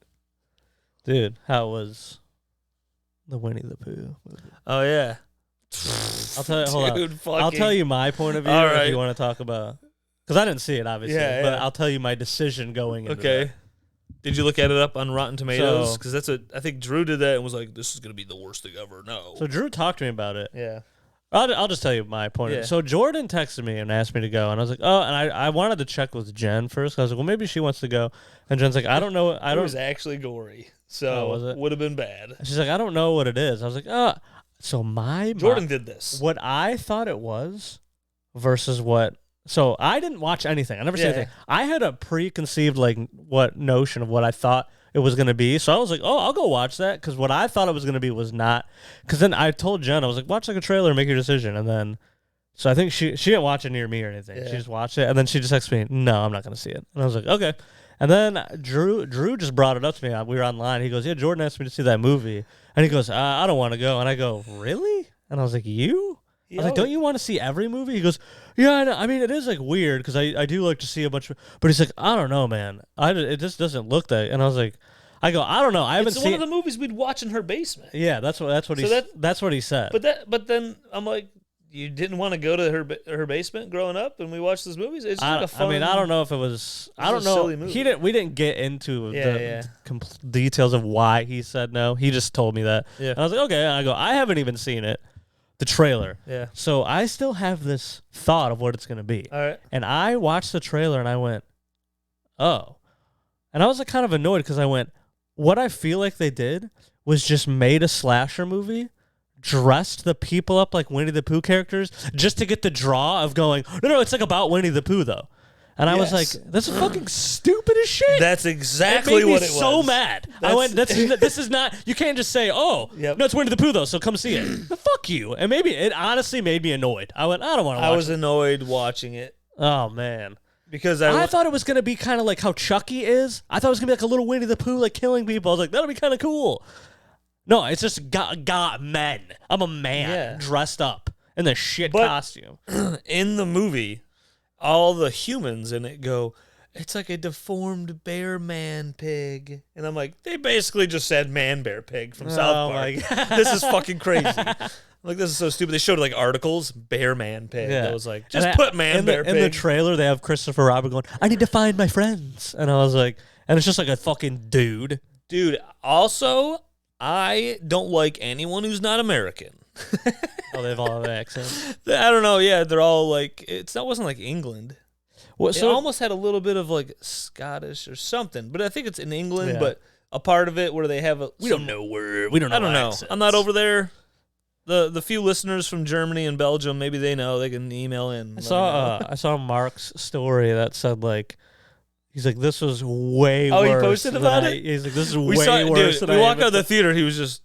dude. How was the Winnie the Pooh movie? Oh yeah, I'll tell you. Hold Dude, on. I'll tell you my point of view if you want to talk about. Because I didn't see it, obviously. But I'll tell you my decision going into that. Did you look at it up on Rotten Tomatoes? Because that's what I think Drew did that and was like, "This is gonna be the worst thing ever." No. So Drew talked to me about it. Yeah. I'll just tell you my point. Yeah. So Jordan texted me and asked me to go, and I was like, oh, and I wanted to check with Jen first. I was like, well, maybe she wants to go, and Jen's like, I don't know. It was actually gory, so would have been bad. She's like, I don't know what it is. I was like, oh, so Jordan did this. What I thought it was versus what. So I didn't watch anything. I never seen anything. I had a preconceived notion of what I thought it was going to be. So I was like, oh, I'll go watch that, because what I thought it was going to be was not. Because then I told Jen, I was like, watch like a trailer and make your decision. And then, so I think she didn't watch it near me or anything. She just watched it. And then she just texted me, no, I'm not going to see it. And I was like, okay. And then Drew just brought it up to me. We were online. He goes, yeah, Jordan asked me to see that movie. And he goes, I don't want to go. And I go, really? And I was like, you? I was like, don't you want to see every movie? He goes, yeah, I mean, it is like weird because I do like to see a bunch of, but he's like, I don't know, man. It just doesn't look that. And I was like, I don't know. I haven't seen. It's one of the movies we'd watch in her basement. Yeah, that's what he said. But then I'm like, you didn't want to go to her basement growing up, and we watched those movies. It's just like a fun. I mean, I don't know if it was. I don't know. We didn't get into the details of why he said no. He just told me that. Yeah. And I was like, okay. And I go, I haven't even seen it. The trailer. Yeah. So I still have this thought of what it's going to be. All right. And I watched the trailer and I went, oh. And I was like kind of annoyed because I went, what I feel like they did was just made a slasher movie, dressed the people up like Winnie the Pooh characters just to get the draw of going, no, it's like about Winnie the Pooh though. And I was like, "This is fucking stupid as shit." That's exactly what it was. So mad. I went, "This is not. You can't just say, oh, no, it's Winnie the Pooh though. So come see it." Fuck you. And maybe it honestly made me annoyed. I went, "I don't want to." I was annoyed watching it. Oh man, because I thought it was gonna be kind of like how Chucky is. I thought it was gonna be like a little Winnie the Pooh, like killing people. I was like, that'll be kind of cool. No, it's just got men. I'm a man dressed up in the shit costume. In the movie, all the humans in it go, it's like a deformed bear man pig. And I'm like, they basically just said man bear pig from South Park. My God. This is fucking crazy. Like, this is so stupid. They showed like articles, bear man pig. Yeah. I was like, just put man bear pig. In the trailer, they have Christopher Robin going, I need to find my friends. And I was like, and it's just like a fucking dude. Dude, also, I don't like anyone who's not American. Oh, they have all the accents. I don't know. Yeah, they're all like, that wasn't like England. Well, so it almost had a little bit of like Scottish or something, but I think it's in England. Yeah. But a part of it where they have we don't know where we don't know. I don't know. I'm not over there. The few listeners from Germany and Belgium, maybe they know. They can email in. I saw Mark's story that said like. He's like, this was way worse. Oh, he posted about it? He's like, this is way worse. Dude, we walk out of the theater, he was just...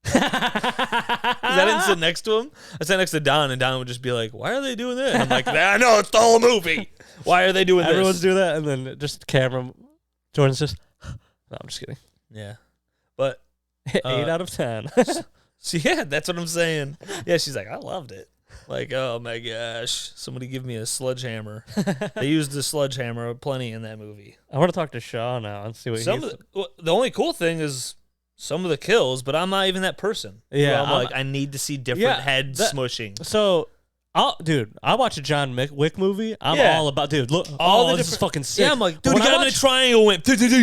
I didn't sit next to him. I sat next to Don, and Don would just be like, why are they doing this? And I'm like, I know, it's the whole movie. Why are they doing this? Everyone's doing that, and then just camera... Jordan's just... No, I'm just kidding. Yeah. But... 8 out of 10. So, yeah, that's what I'm saying. Yeah, she's like, I loved it. Like, oh my gosh, somebody give me a sledgehammer. They used the sledgehammer plenty in that movie. I want to talk to Shaw now and see what the only cool thing is some of the kills, but I'm not even that person. Yeah. I'm like, I need to see different heads smushing. So, I watch a John Wick movie. I'm all about, dude, look, this is fucking sick. Yeah, I'm like, dude, you got him in a triangle.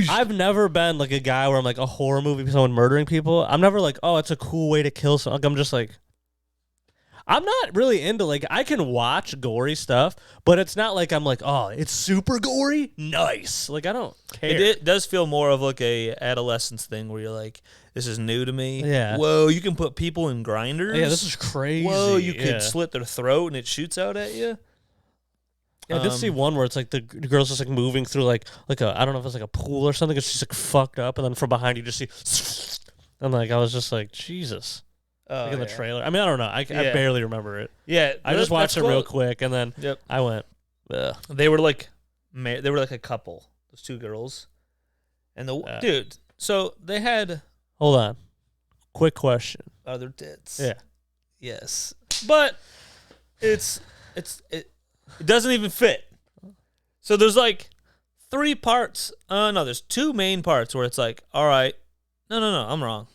I've never been like a guy where I'm like a horror movie, someone murdering people. I'm never like, oh, it's a cool way to kill someone. I'm just like, I'm not really into, like, I can watch gory stuff, but it's not like I'm like, oh, it's super gory? Nice. Like, I don't care. It does feel more of like a adolescence thing where you're like, this is new to me. Yeah. Whoa, you can put people in grinders? Yeah, this is crazy. Whoa, you could slit their throat and it shoots out at you? Yeah, I did see one where it's like the girl's just like moving through like a, I don't know if it's like a pool or something, because she's like fucked up, and then from behind you just see, and like, I was just like, Jesus. Like in the trailer. I mean, I don't know. I barely remember it. Yeah, I just watched it real quick, and then I went. Ugh. They were like a couple. Those two girls, and dude. So they had. Hold on. Quick question. Are their tits? Yeah. Yes, but it doesn't even fit. So there's like 3 parts. No, there's 2 main parts where it's like, all right, no, I'm wrong.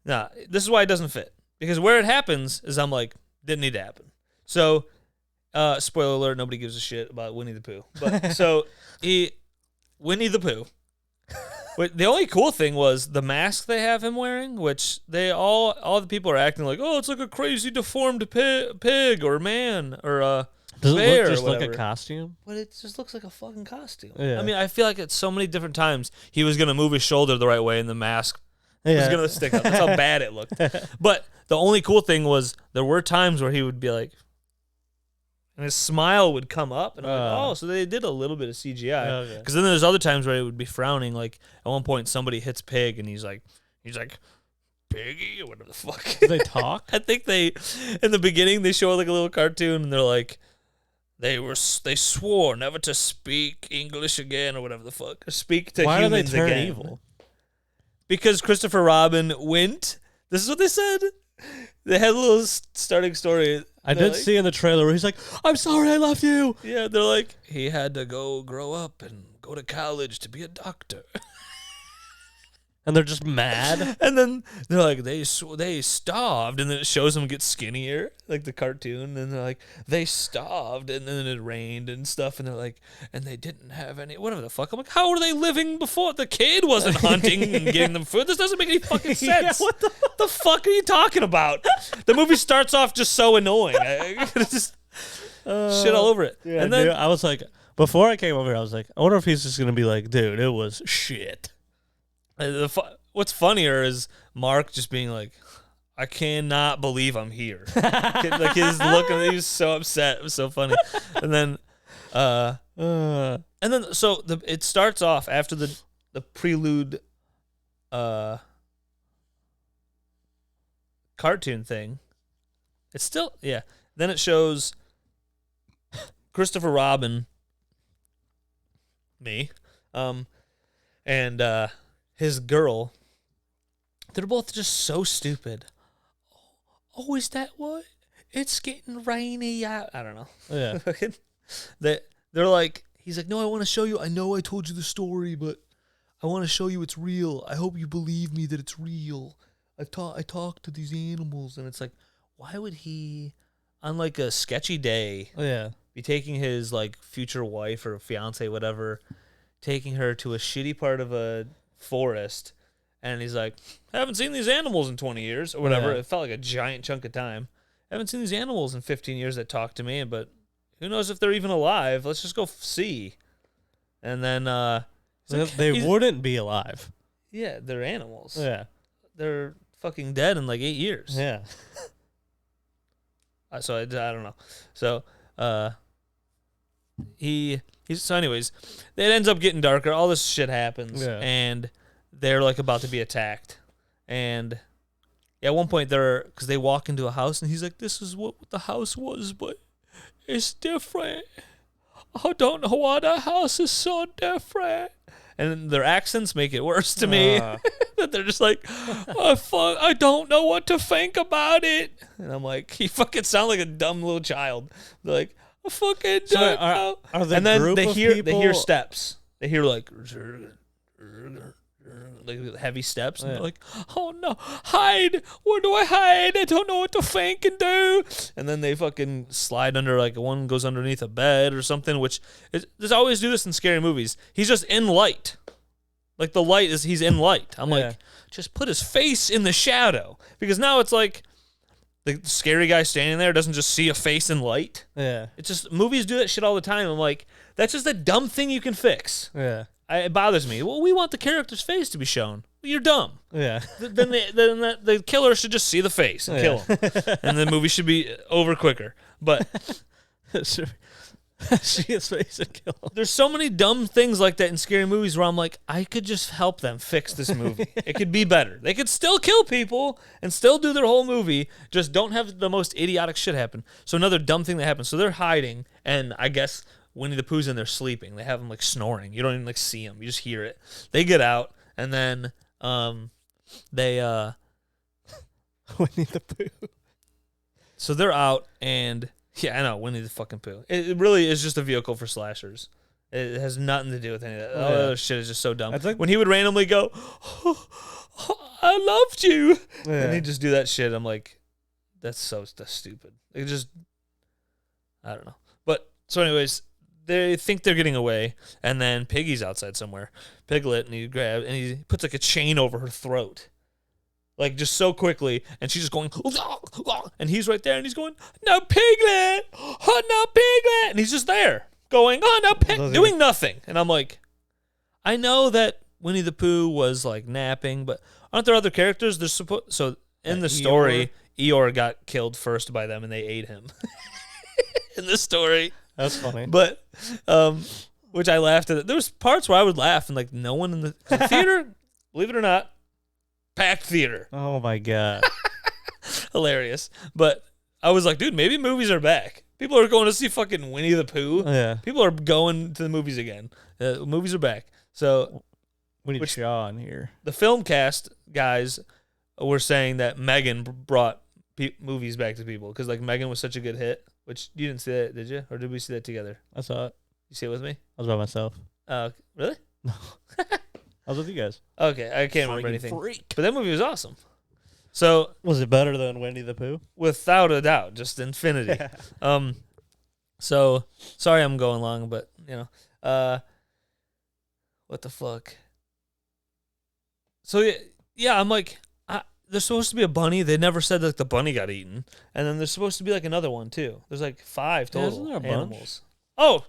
Nah, this is why it doesn't fit. because where it happens is I'm like, didn't need to happen. So, spoiler alert, nobody gives a shit about Winnie the Pooh. But so Winnie the Pooh. But the only cool thing was the mask they have him wearing, which they all the people are acting like, oh, it's like a crazy deformed pig or man or does bear it just or like a costume? But it just looks like a fucking costume. Yeah. I mean, I feel like at so many different times he was gonna move his shoulder the right way and the mask was gonna stick up. That's how bad it looked. But the only cool thing was there were times where he would be like, and his smile would come up, and I'm like, oh, so they did a little bit of CGI. Because then there's other times where he would be frowning. Like at one point, somebody hits Pig, and he's like, Piggy, or whatever the fuck. Do they talk? I think in the beginning, they show like a little cartoon, and they're like, they swore never to speak English again, or whatever the fuck, or speak to Why humans do they turn again. evil? Because Christopher Robin went. This is what they said. They had a little starting story. I did see in the trailer where he's like, I'm sorry I left you. Yeah, they're like, he had to go grow up and go to college to be a doctor. And they're just mad. And then they're like, they starved. And then it shows them get skinnier, like the cartoon. And they're like, they starved. And then it rained and stuff. And they're like, and they didn't have any, whatever the fuck. I'm like, how were they living before? The kid wasn't hunting and getting them food. This doesn't make any fucking sense. Yeah, what the fuck are you talking about? The movie starts off just so annoying. Just shit all over it. Yeah, and then dude, I was like, before I came over here, I was like, I wonder if he's just going to be like, dude, it was shit. What's funnier is Mark just being like, I cannot believe I'm here. Like his look, he was so upset. It was so funny. And then, so it starts off after the prelude, cartoon thing. It's still, yeah. Then it shows Christopher Robin, me, and his girl. They're both just so stupid. Oh, is that what? It's getting rainy out. I don't know. Yeah. They're like, he's like, no, I want to show you. I know I told you the story, but I want to show you it's real. I hope you believe me that it's real. I talked to these animals, and it's like, why would he, on like a sketchy day, be taking his like future wife or fiance, whatever, taking her to a shitty part of a forest, and he's like, I haven't seen these animals in 20 years or whatever. It felt like a giant chunk of time. I haven't seen these animals in 15 years that talk to me, but who knows if they're even alive. Let's just go see. And then they wouldn't be alive. Yeah, they're animals. Yeah. They're fucking dead in like 8 years. Yeah. So I don't know. So so anyways, it ends up getting darker. All this shit happens, and they're like about to be attacked. And at one point because they walk into a house, and he's like, "This is what the house was, but it's different. I don't know why the house is so different." And their accents make it worse to me. That they're just like, I don't know what to think about it. And I'm like, you fucking sound like a dumb little child. They're like, I fucking don't know. And then they hear steps. They hear like heavy steps. And they're like, oh no, hide. Where do I hide? I don't know what to think and do. And then they fucking slide under, like one goes underneath a bed or something, there's always do this in scary movies. He's just in light. Like the light is, he's in light. I'm like, just put his face in the shadow. Because now it's like, the scary guy standing there doesn't just see a face in light. Yeah. It's just, movies do that shit all the time. I'm like, that's just a dumb thing you can fix. Yeah. It bothers me. Well, we want the character's face to be shown. Well, you're dumb. Yeah. Then the killer should just see the face and kill him. And the movie should be over quicker. But see his face and kill him. There's so many dumb things like that in scary movies where I'm like, I could just help them fix this movie. It could be better. They could still kill people and still do their whole movie. Just don't have the most idiotic shit happen. So another dumb thing that happens. So they're hiding, and I guess Winnie the Pooh's in there sleeping. They have him like snoring. You don't even like see him. You just hear it. They get out, and then they Winnie the Pooh. So they're out, and yeah, I know, Winnie the fucking Pooh. It really is just a vehicle for slashers. It has nothing to do with any of that. All that shit is just so dumb. When he would randomly go, I loved you, and he'd just do that shit. I'm like, that's stupid. It just, I don't know. But so, anyways, they think they're getting away, and then Piggy's outside somewhere, Piglet, and he puts like a chain over her throat, like just so quickly, and she's just going, and he's right there, and he's going, no Piglet, oh no Piglet, and he's just there going, oh no Piglet, doing nothing, and I'm like, I know that Winnie the Pooh was like napping, but aren't there other characters? There's so in the story, Eeyore got killed first by them, and they ate him. In the story. That's funny. But, which I laughed at. There was parts where I would laugh, and like no one in the theater, believe it or not, packed theater. Oh my God. Hilarious. But I was like, dude, maybe movies are back. People are going to see fucking Winnie the Pooh. Yeah. People are going to the movies again. Movies are back. So we need Shaw in here. The film cast guys were saying that Megan brought movies back to people because like Megan was such a good hit. Which you didn't see that, did you? Or did we see that together? I saw it. You see it with me? I was by myself. Really? No. I was with you guys. Okay, I can't remember anything. Freak. But that movie was awesome. So was it better than Winnie the Pooh? Without a doubt, just infinity. So sorry I'm going long, but you know, what the fuck? So yeah, I'm like, there's supposed to be a bunny. They never said that the bunny got eaten. And then there's supposed to be like another one too. There's like 5 total isn't there a animals. Oh,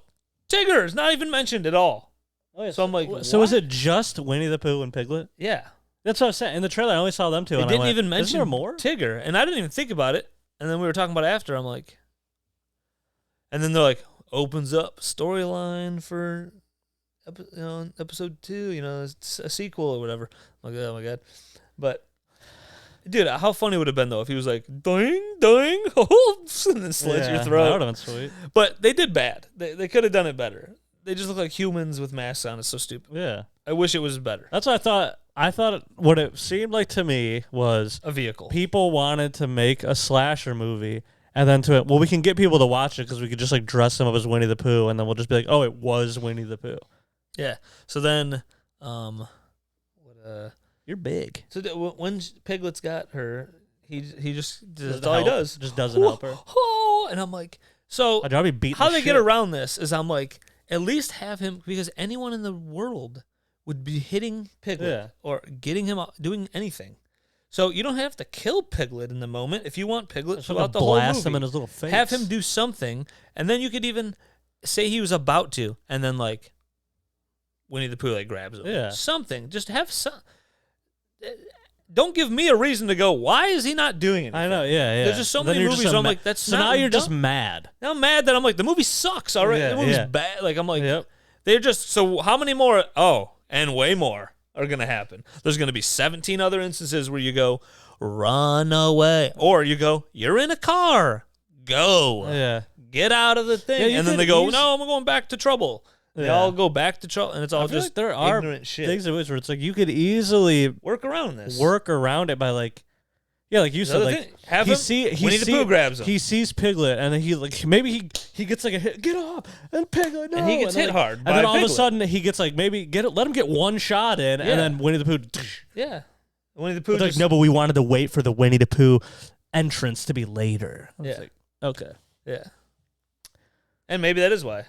Tigger is not even mentioned at all. Oh, yeah, so I'm like, so is it just Winnie the Pooh and Piglet? Yeah. That's what I was saying. In the trailer, I only saw them two. They didn't even mention is there more? Tigger. And I didn't even think about it. And then we were talking about it after. I'm like, and then they're like, opens up storyline for episode 2, it's a sequel or whatever. I'm like, oh my God. But dude, how funny would it have been though if he was like ding ding and then slits your throat? That would have been sweet. But they did bad. They could have done it better. They just look like humans with masks on. It's so stupid. Yeah, I wish it was better. That's what I thought. I thought what it seemed like to me was a vehicle. People wanted to make a slasher movie, and then we can get people to watch it because we could just like dress them up as Winnie the Pooh, and then we'll just be like, oh, it was Winnie the Pooh. Yeah. So then, you're big. So when Piglet's got her, he just that's all he does. Just doesn't help her. And I'm like, so how they get around this is I'm like, at least have him, because anyone in the world would be hitting Piglet or getting him out, doing anything. So you don't have to kill Piglet in the moment. If you want Piglet throughout the whole movie, blast him in his little face. Have him do something, and then you could even say he was about to, and then like Winnie the Pooh like grabs him. Yeah. Something. Just have some. Don't give me a reason to go, why is he not doing it? I know, yeah. There's just so many movies where I'm like, that's so not now you're dumb. just mad. Now I'm mad that I'm like, the movie sucks, all right? Yeah, the movie's bad. Like, I'm like, they're just, so how many more, and way more are going to happen. There's going to be 17 other instances where you go, run away. Or you go, you're in a car. Go. Yeah. Get out of the thing. And then they go, no, I'm going back to trouble. They all go back to trouble, and it's all just like there are ignorant shit. Things in which where it's like you could easily work around this. Work around it by like, like you said, like Winnie the Pooh grabs him. He sees Piglet, and then he like maybe he gets like a hit, get off, and Piglet, no, and he gets hit hard. And then all of a sudden he gets like maybe let him get one shot in, and then Winnie the Pooh. Yeah, Winnie the Pooh. Like no, but we wanted to wait for the Winnie the Pooh entrance to be later. I was like, okay, yeah, and maybe that is why.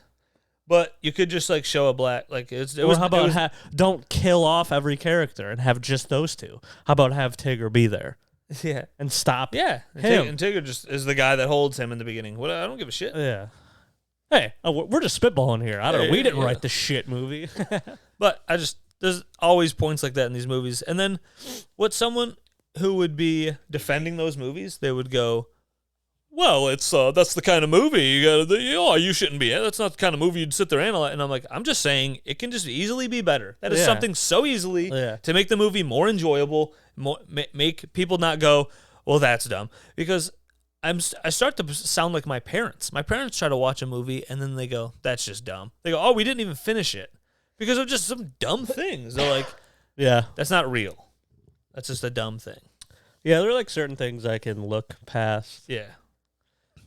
But you could just like show a black how about don't kill off every character and have just those two? How about have Tigger be there? Yeah, and stop. Yeah, him. And Tigger just is the guy that holds him in the beginning. What? I don't give a shit. Yeah. Hey, we're just spitballing here. I don't know. We didn't write the shit movie. But there's always points like that in these movies. And then what someone who would be defending those movies, they would go, well, it's that's the kind of movie you gotta you shouldn't be. That's not the kind of movie you'd sit there and analyze. And I'm like, I'm just saying it can just easily be better. That is something so easily to make the movie more enjoyable, make people not go, well, that's dumb. Because I start to sound like my parents. My parents try to watch a movie and then they go, that's just dumb. They go, oh, we didn't even finish it because of just some dumb things. They're like, that's not real. That's just a dumb thing. Yeah, there are like certain things I can look past. Yeah.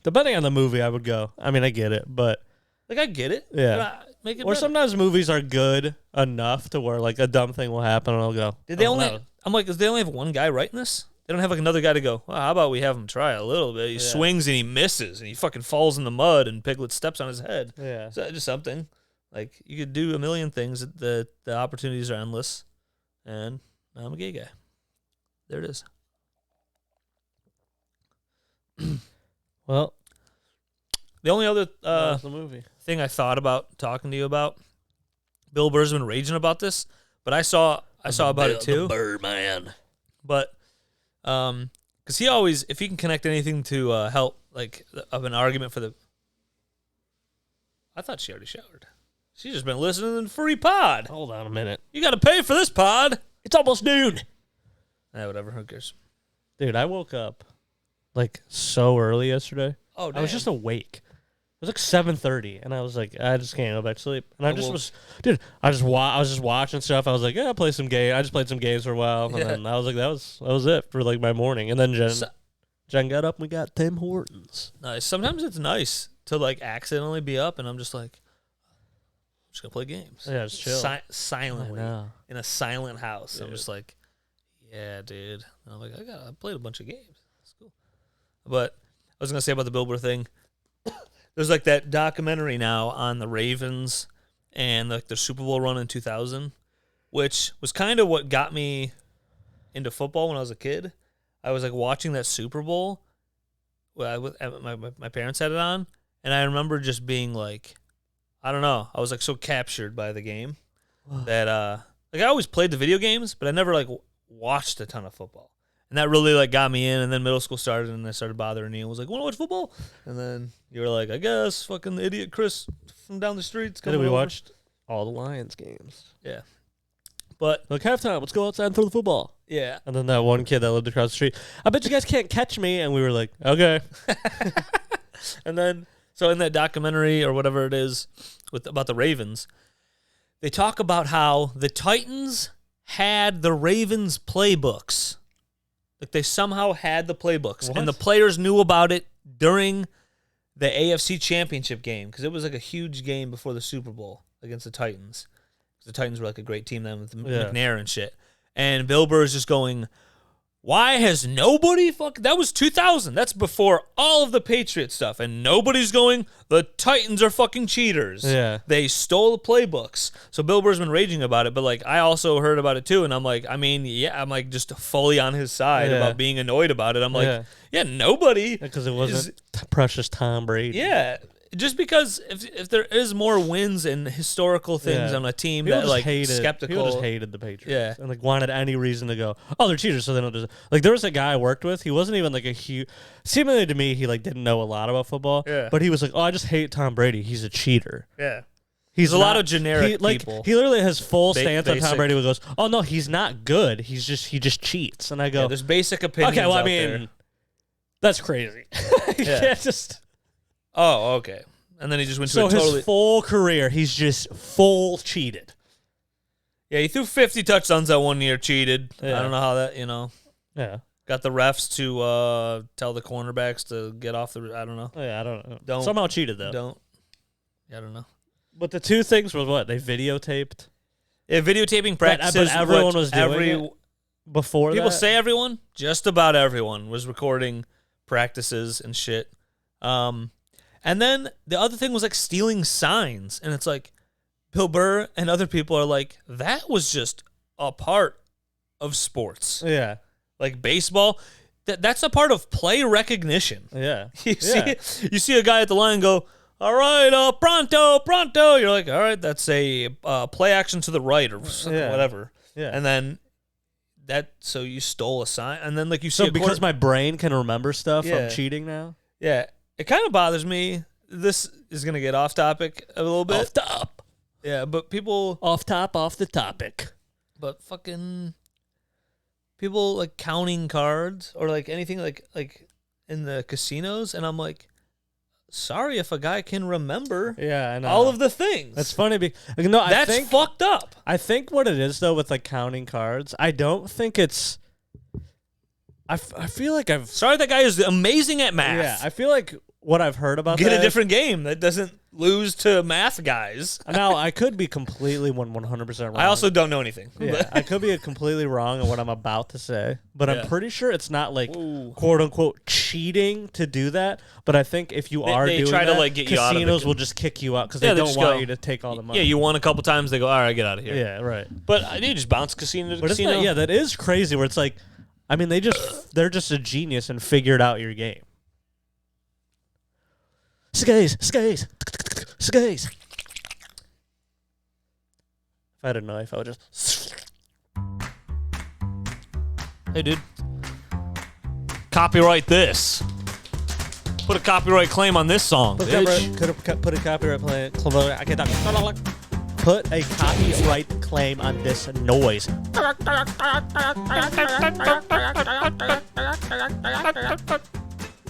Depending on the movie, I would go. I mean, I get it, but like I get it. Yeah. Make it or better. Sometimes movies are good enough to where like a dumb thing will happen, and I'll go. Did they only? No. I'm like, does they only have one guy writing this? They don't have like another guy to go, well, how about we have him try a little bit? He swings and he misses and he fucking falls in the mud and Piglet steps on his head. Yeah. So just something. Like, you could do a million things. The opportunities are endless. And I'm a gay guy. There it is. Well, the only other the movie thing I thought about talking to you about, Bill Burr's been raging about this, but I saw about it too. The Birdman. But because he always, if he can connect anything to help, like of an argument for the. I thought she already showered. She's just been listening to the free pod. Hold on a minute. You got to pay for this pod. It's almost noon. Whatever. Who cares? Dude, I woke up like so early yesterday. Oh, damn. I was just awake. It was like 7:30, and I was like, I just can't go back to sleep. And I was just watching stuff. I was like, yeah, I'll play some game. I just played some games for a while, and then I was like, that was it for like my morning. And then Jen got up, and we got Tim Hortons. Nice. Sometimes it's nice to like accidentally be up, and I'm just like, I'm just gonna play games. Yeah, just chill silently in a silent house. Dude. I'm just like, yeah, dude. And I'm like, I played a bunch of games. That's cool. But I was gonna say about the Bill Burr thing. There's like that documentary now on the Ravens and like the Super Bowl run in 2000, which was kind of what got me into football when I was a kid. I was like watching that Super Bowl. Well, my parents had it on, and I remember just being like, I don't know. I was like so captured by the game that like I always played the video games, but I never like watched a ton of football. And that really like got me in, and then middle school started, and I started bothering you and was like, want to watch football? And then you were like, I guess, fucking the idiot Chris from down the street's coming We over. watched all the Lions games. Yeah. But like halftime, let's go outside and throw the football. Yeah. And then that one kid that lived across the street, I bet you guys can't catch me. And we were like, okay. And then, so in that documentary or whatever it is about the Ravens, they talk about how the Titans had the Ravens playbooks. Like they somehow had the playbooks. What? And the players knew about it during the AFC Championship game because it was like a huge game before the Super Bowl against the Titans. The Titans were like a great team then with McNair and shit. And Bill Burr is just going, why has nobody that was 2000. That's before all of the Patriot stuff. And nobody's going, the Titans are fucking cheaters. Yeah. They stole the playbooks. So Bill Burr's been raging about it. But like, I also heard about it too. And I'm like, I mean, yeah, I'm like just fully on his side about being annoyed about it. I'm like, nobody. Because it wasn't precious Tom Brady. Yeah. Just because if there is more wins and historical things on a team people that like skeptical, people just hated the Patriots, and like wanted any reason to go, oh, they're cheaters, so they don't just like. There was a guy I worked with. He wasn't even like a huge. Seemingly to me, he like didn't know a lot about football. Yeah. But he was like, oh, I just hate Tom Brady. He's a cheater. Yeah. There's a lot of generic people. He literally has full stance on Tom Brady. Who goes, oh no, he's not good. He just cheats. And I go, there's basic opinions. Okay, well, I mean, there. That's crazy. You can't just. Oh, okay. And then he just went to a totally... So his full career, he's just full cheated. Yeah, he threw 50 touchdowns that 1 year, cheated. Yeah. I don't know how that, Yeah. Got the refs to tell the cornerbacks to get off the... I don't know. Yeah, I don't know. Somehow cheated, though. I don't know. But the two things was what? They videotaped? Yeah, videotaping practices. But everyone was doing it before people say everyone? Just about everyone was recording practices and shit. And then the other thing was like stealing signs. And it's like Bill Burr and other people are like, that was just a part of sports. Yeah. Like baseball, that's a part of play recognition. Yeah. You see a guy at the line go, all right, pronto. You're like, all right, that's a play action to the right or whatever. Yeah. And then so you stole a sign. And then like you see So because my brain can remember stuff, I'm cheating now? Yeah. It kind of bothers me. This is going to get off topic a little bit. Off top. Yeah, but people... Off the topic. But fucking... People, like, counting cards or, like, anything, like in the casinos. And I'm like, sorry if a guy can remember I know. all of the things. That's funny. That's fucked up. I think what it is, though, with, like, counting cards, I don't think it's... I feel like I've... Sorry, that guy is amazing at math. Yeah, I feel like what I've heard about Get a different game that doesn't lose to math guys. Now, I could be completely 100% wrong. I also don't know anything. Yeah, I could be completely wrong in what I'm about to say, but I'm pretty sure it's not like quote unquote cheating to do that. But I think if you are doing try that, to like get you out of casinos will just kick you out because they don't want you to take all the money. Yeah, you won a couple times, they go, all right, get out of here. Yeah, right. But you just bounce casino to casino. Yeah, that is crazy. Where it's like, I mean, they're just a genius and figured out your game. Skays. If I had a knife, I would just. Hey, dude. Copyright this. Put a copyright claim on this song. Put a copyright claim. Put a copyright claim on this noise.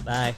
Bye.